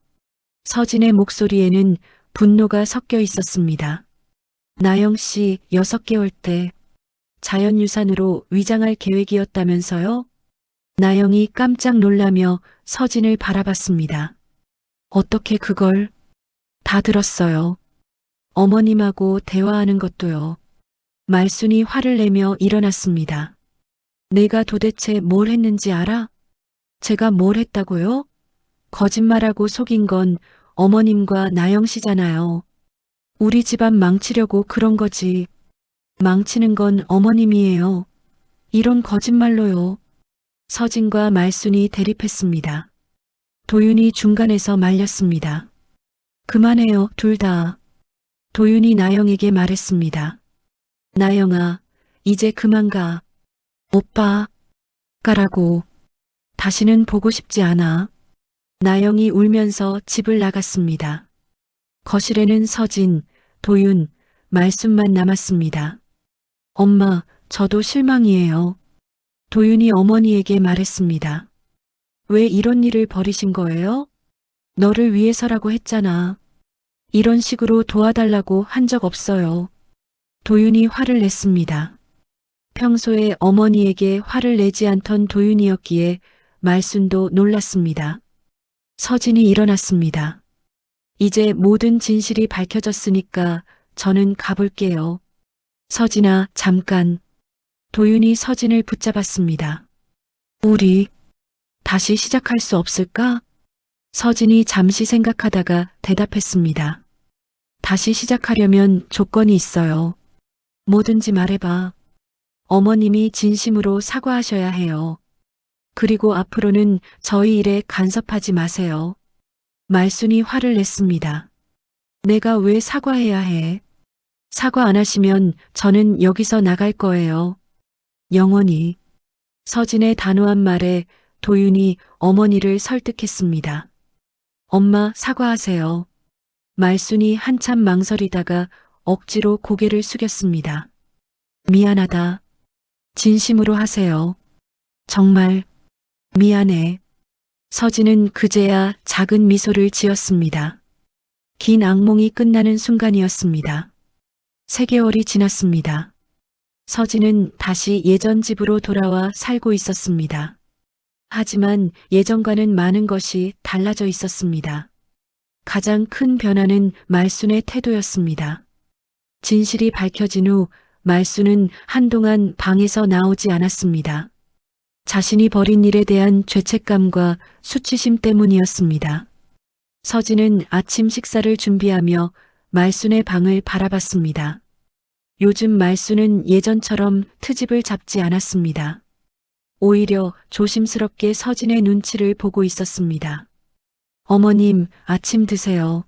서진의 목소리에는 분노가 섞여 있었습니다. 나영 씨 6개월 때 자연유산으로 위장할 계획이었다면서요? 나영이 깜짝 놀라며 서진을 바라봤습니다. 어떻게 그걸 다 들었어요. 어머님하고 대화하는 것도요. 말순이 화를 내며 일어났습니다. 내가 도대체 뭘 했는지 알아? 제가 뭘 했다고요? 거짓말하고 속인 건 어머님과 나영 씨잖아요. 우리 집안 망치려고 그런 거지. 망치는 건 어머님이에요. 이런 거짓말로요. 서진과 말순이 대립했습니다. 도윤이 중간에서 말렸습니다. 그만해요, 둘 다. 도윤이 나영에게 말했습니다. 나영아, 이제 그만 가. 오빠, 가라고. 다시는 보고 싶지 않아. 나영이 울면서 집을 나갔습니다. 거실에는 서진, 도윤, 말순만 남았습니다. 엄마, 저도 실망이에요. 도윤이 어머니에게 말했습니다. 왜 이런 일을 벌이신 거예요? 너를 위해서라고 했잖아. 이런 식으로 도와달라고 한 적 없어요. 도윤이 화를 냈습니다. 평소에 어머니에게 화를 내지 않던 도윤이었기에 말순도 놀랐습니다. 서진이 일어났습니다. 이제 모든 진실이 밝혀졌으니까 저는 가볼게요. 서진아, 잠깐. 도윤이 서진을 붙잡았습니다. 우리 다시 시작할 수 없을까? 서진이 잠시 생각하다가 대답했습니다. 다시 시작하려면 조건이 있어요. 뭐든지 말해봐. 어머님이 진심으로 사과하셔야 해요. 그리고 앞으로는 저희 일에 간섭하지 마세요. 말순이 화를 냈습니다. 내가 왜 사과해야 해? 사과 안 하시면 저는 여기서 나갈 거예요. 영원히. 서진의 단호한 말에 도윤이 어머니를 설득했습니다. 엄마 사과하세요. 말순이 한참 망설이다가 억지로 고개를 숙였습니다. 미안하다. 진심으로 하세요. 정말 미안해. 서진은 그제야 작은 미소를 지었습니다. 긴 악몽이 끝나는 순간이었습니다. 3개월이 지났습니다. 서진은 다시 예전 집으로 돌아와 살고 있었습니다. 하지만 예전과는 많은 것이 달라져 있었습니다. 가장 큰 변화는 말순의 태도였습니다. 진실이 밝혀진 후 말순은 한동안 방에서 나오지 않았습니다. 자신이 벌인 일에 대한 죄책감과 수치심 때문이었습니다. 서진은 아침 식사를 준비하며 말순의 방을 바라봤습니다. 요즘 말순은 예전처럼 트집을 잡지 않았습니다. 오히려 조심스럽게 서진의 눈치를 보고 있었습니다. 어머님, 아침 드세요.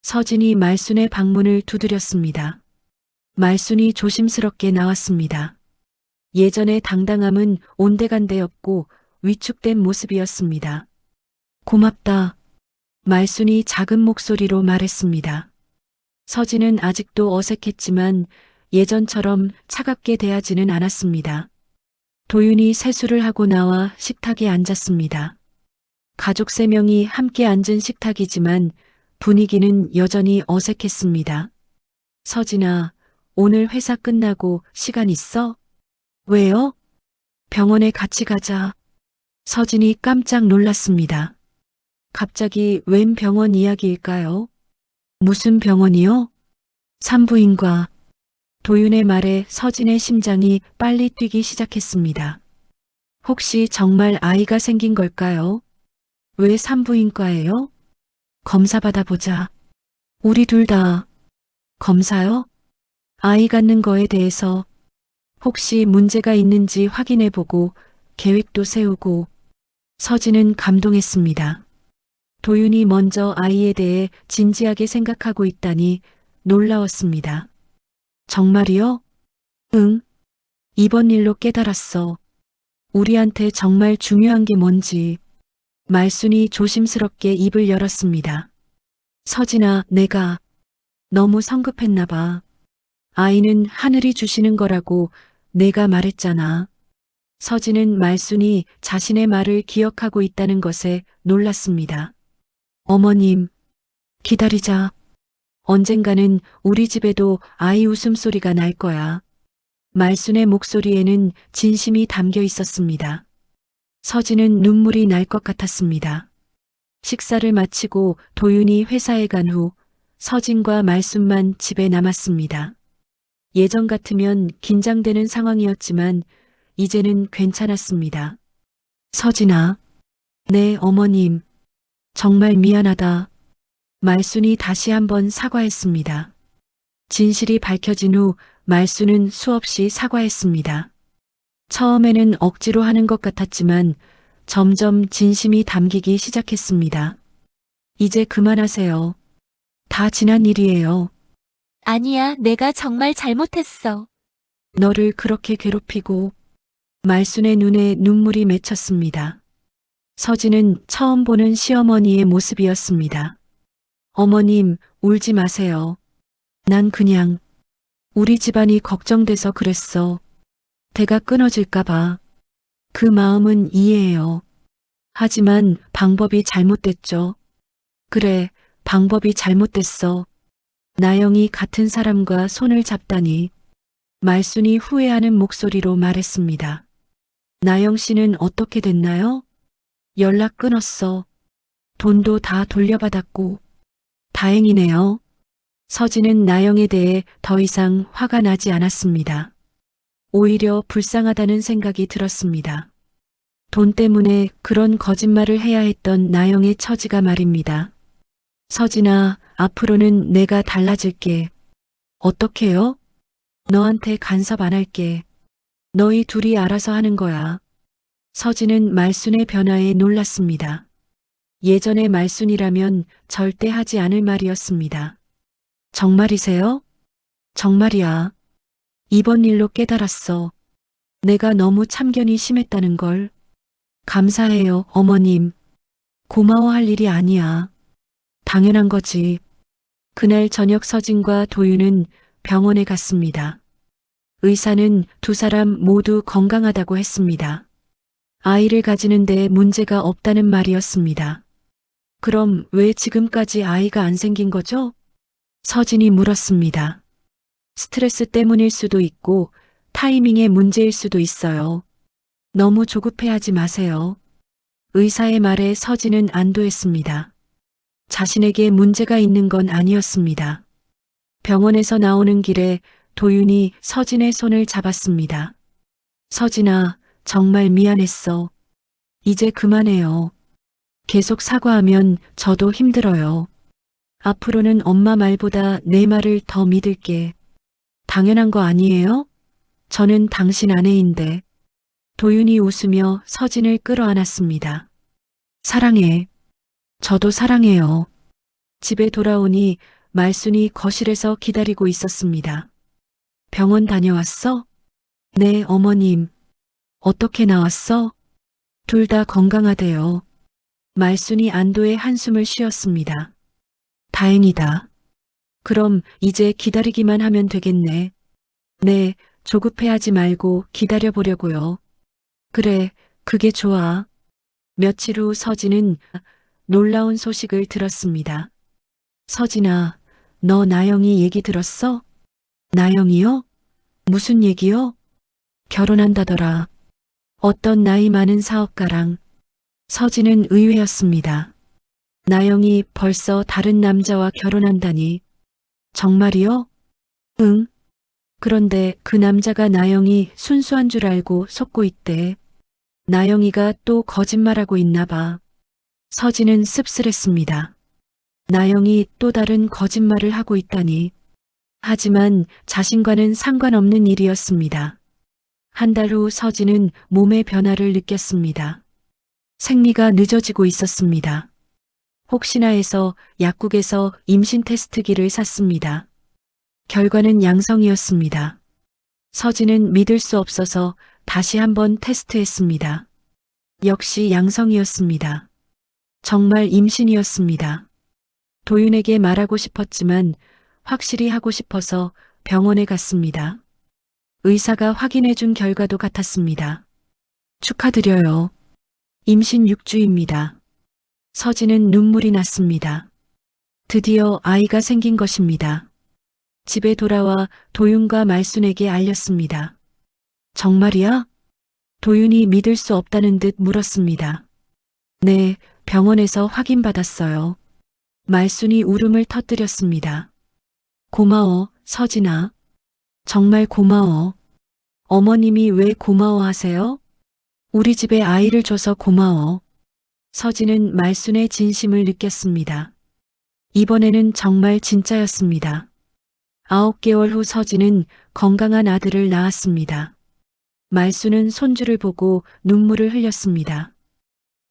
서진이 말순의 방문을 두드렸습니다. 말순이 조심스럽게 나왔습니다. 예전의 당당함은 온데간데였고 위축된 모습이었습니다. 고맙다. 말순이 작은 목소리로 말했습니다. 서진은 아직도 어색했지만 예전처럼 차갑게 대하지는 않았습니다. 도윤이 세수를 하고 나와 식탁에 앉았습니다. 가족 3명이 함께 앉은 식탁이지만 분위기는 여전히 어색했습니다. 서진아, 오늘 회사 끝나고 시간 있어? 왜요? 병원에 같이 가자. 서진이 깜짝 놀랐습니다. 갑자기 웬 병원 이야기일까요? 무슨 병원이요? 산부인과. 도윤의 말에 서진의 심장이 빨리 뛰기 시작했습니다. 혹시 정말 아이가 생긴 걸까요? 왜 산부인과예요? 검사 받아보자. 우리 둘 다. 검사요? 아이 갖는 거에 대해서 혹시 문제가 있는지 확인해보고 계획도 세우고. 서진은 감동했습니다. 도윤이 먼저 아이에 대해 진지하게 생각하고 있다니 놀라웠습니다. 정말이요? 응. 이번 일로 깨달았어. 우리한테 정말 중요한 게 뭔지. 말순이 조심스럽게 입을 열었습니다. 서진아, 내가 너무 성급했나 봐. 아이는 하늘이 주시는 거라고 내가 말했잖아. 서진은 말순이 자신의 말을 기억하고 있다는 것에 놀랐습니다. 어머님, 기다리자. 언젠가는 우리 집에도 아이 웃음소리가 날 거야. 말순의 목소리에는 진심이 담겨 있었습니다. 서진은 눈물이 날 것 같았습니다. 식사를 마치고 도윤이 회사에 간 후 서진과 말순만 집에 남았습니다. 예전 같으면 긴장되는 상황이었지만 이제는 괜찮았습니다. 서진아. 네, 어머님. 정말 미안하다. 말순이 다시 한번 사과했습니다. 진실이 밝혀진 후 말순은 수없이 사과했습니다. 처음에는 억지로 하는 것 같았지만 점점 진심이 담기기 시작했습니다. 이제 그만하세요. 다 지난 일이에요. 아니야, 내가 정말 잘못했어. 너를 그렇게 괴롭히고. 말순의 눈에 눈물이 맺혔습니다. 서진은 처음 보는 시어머니의 모습이었습니다. 어머님, 울지 마세요. 난 그냥 우리 집안이 걱정돼서 그랬어. 대가 끊어질까봐. 그 마음은 이해해요. 하지만 방법이 잘못됐죠. 그래, 방법이 잘못됐어. 나영이 같은 사람과 손을 잡다니. 말순이 후회하는 목소리로 말했습니다. 나영 씨는 어떻게 됐나요? 연락 끊었어. 돈도 다 돌려받았고. 다행이네요. 서진은 나영에 대해 더 이상 화가 나지 않았습니다. 오히려 불쌍하다는 생각이 들었습니다. 돈 때문에 그런 거짓말을 해야 했던 나영의 처지가 말입니다. 서진아, 앞으로는 내가 달라질게. 어떻게요? 너한테 간섭 안 할게. 너희 둘이 알아서 하는 거야. 서진은 말순의 변화에 놀랐습니다. 예전의 말순이라면 절대 하지 않을 말이었습니다. 정말이세요? 정말이야. 이번 일로 깨달았어. 내가 너무 참견이 심했다는 걸. 감사해요, 어머님. 고마워할 일이 아니야. 당연한 거지. 그날 저녁 서진과 도윤은 병원에 갔습니다. 의사는 두 사람 모두 건강하다고 했습니다. 아이를 가지는 데 문제가 없다는 말이었습니다. 그럼 왜 지금까지 아이가 안 생긴 거죠? 서진이 물었습니다. 스트레스 때문일 수도 있고 타이밍의 문제일 수도 있어요. 너무 조급해하지 마세요. 의사의 말에 서진은 안도했습니다. 자신에게 문제가 있는 건 아니었습니다. 병원에서 나오는 길에 도윤이 서진의 손을 잡았습니다. 서진아, 정말 미안했어. 이제 그만해요. 계속 사과하면 저도 힘들어요. 앞으로는 엄마 말보다 내 말을 더 믿을게. 당연한 거 아니에요? 저는 당신 아내인데. 도윤이 웃으며 서진을 끌어안았습니다. 사랑해. 저도 사랑해요. 집에 돌아오니 말순이 거실에서 기다리고 있었습니다. 병원 다녀왔어? 네, 어머님. 어떻게 나왔어? 둘 다 건강하대요. 말순이 안도의 한숨을 쉬었습니다. 다행이다. 그럼 이제 기다리기만 하면 되겠네. 네, 조급해하지 말고 기다려보려고요. 그래, 그게 좋아. 며칠 후 서진은 놀라운 소식을 들었습니다. 서진아, 너 나영이 얘기 들었어? 나영이요? 무슨 얘기요? 결혼한다더라. 어떤 나이 많은 사업가랑. 서진은 의외였습니다. 나영이 벌써 다른 남자와 결혼한다니. 정말이요? 응. 그런데 그 남자가 나영이 순수한 줄 알고 속고 있대. 나영이가 또 거짓말하고 있나 봐. 서진은 씁쓸했습니다. 나영이 또 다른 거짓말을 하고 있다니. 하지만 자신과는 상관없는 일이었습니다. 한 달 후 서진은 몸의 변화를 느꼈습니다. 생리가 늦어지고 있었습니다. 혹시나 해서 약국에서 임신 테스트기를 샀습니다. 결과는 양성이었습니다. 서진은 믿을 수 없어서 다시 한번 테스트했습니다. 역시 양성이었습니다. 정말 임신이었습니다. 도윤에게 말하고 싶었지만 확실히 하고 싶어서 병원에 갔습니다. 의사가 확인해 준 결과도 같았습니다. 축하드려요. 임신 6주입니다. 서진은 눈물이 났습니다. 드디어 아이가 생긴 것입니다. 집에 돌아와 도윤과 말순에게 알렸습니다. 정말이야? 도윤이 믿을 수 없다는 듯 물었습니다. 네, 병원에서 확인받았어요. 말순이 울음을 터뜨렸습니다. 고마워, 서진아. 정말 고마워. 어머님이 왜 고마워하세요? 우리 집에 아이를 줘서 고마워. 서진은 말순의 진심을 느꼈습니다. 이번에는 정말 진짜였습니다. 9개월 후 서진은 건강한 아들을 낳았습니다. 말순은 손주를 보고 눈물을 흘렸습니다.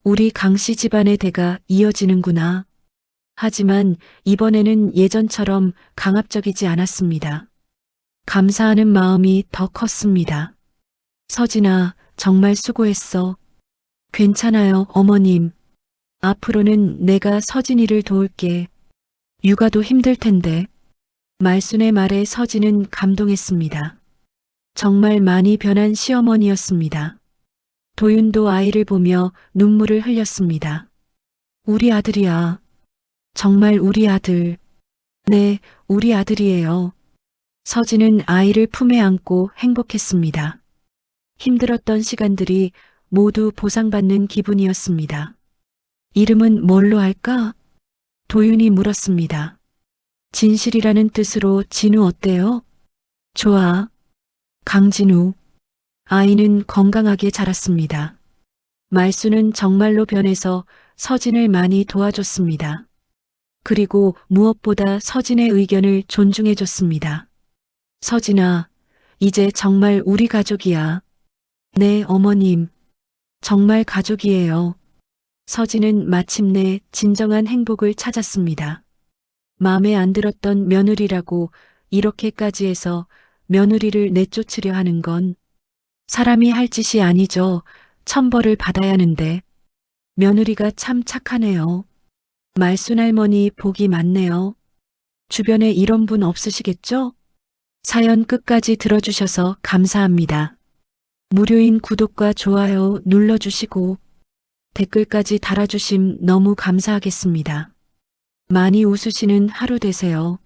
우리 강씨 집안의 대가 이어지는구나. 하지만 이번에는 예전처럼 강압적이지 않았습니다. 감사하는 마음이 더 컸습니다. 서진아, 정말 수고했어. 괜찮아요, 어머님. 앞으로는 내가 서진이를 도울게. 육아도 힘들 텐데. 말순의 말에 서진은 감동했습니다. 정말 많이 변한 시어머니였습니다. 도윤도 아이를 보며 눈물을 흘렸습니다. 우리 아들이야. 정말 우리 아들. 네, 우리 아들이에요. 서진은 아이를 품에 안고 행복했습니다. 힘들었던 시간들이 모두 보상받는 기분이었습니다. 이름은 뭘로 할까? 도윤이 물었습니다. 진실이라는 뜻으로 진우 어때요? 좋아. 강진우. 아이는 건강하게 자랐습니다. 말순은 정말로 변해서 서진을 많이 도와줬습니다. 그리고 무엇보다 서진의 의견을 존중해줬습니다. 서진아, 이제 정말 우리 가족이야. 네, 어머님. 정말 가족이에요. 서진은 마침내 진정한 행복을 찾았습니다. 마음에 안 들었던 며느리라고 이렇게까지 해서 며느리를 내쫓으려 하는 건 사람이 할 짓이 아니죠. 천벌을 받아야 하는데. 며느리가 참 착하네요. 말순할머니 복이 많네요. 주변에 이런 분 없으시겠죠? 사연 끝까지 들어주셔서 감사합니다. 무료인 구독과 좋아요 눌러주시고 댓글까지 달아주심 너무 감사하겠습니다. 많이 웃으시는 하루 되세요.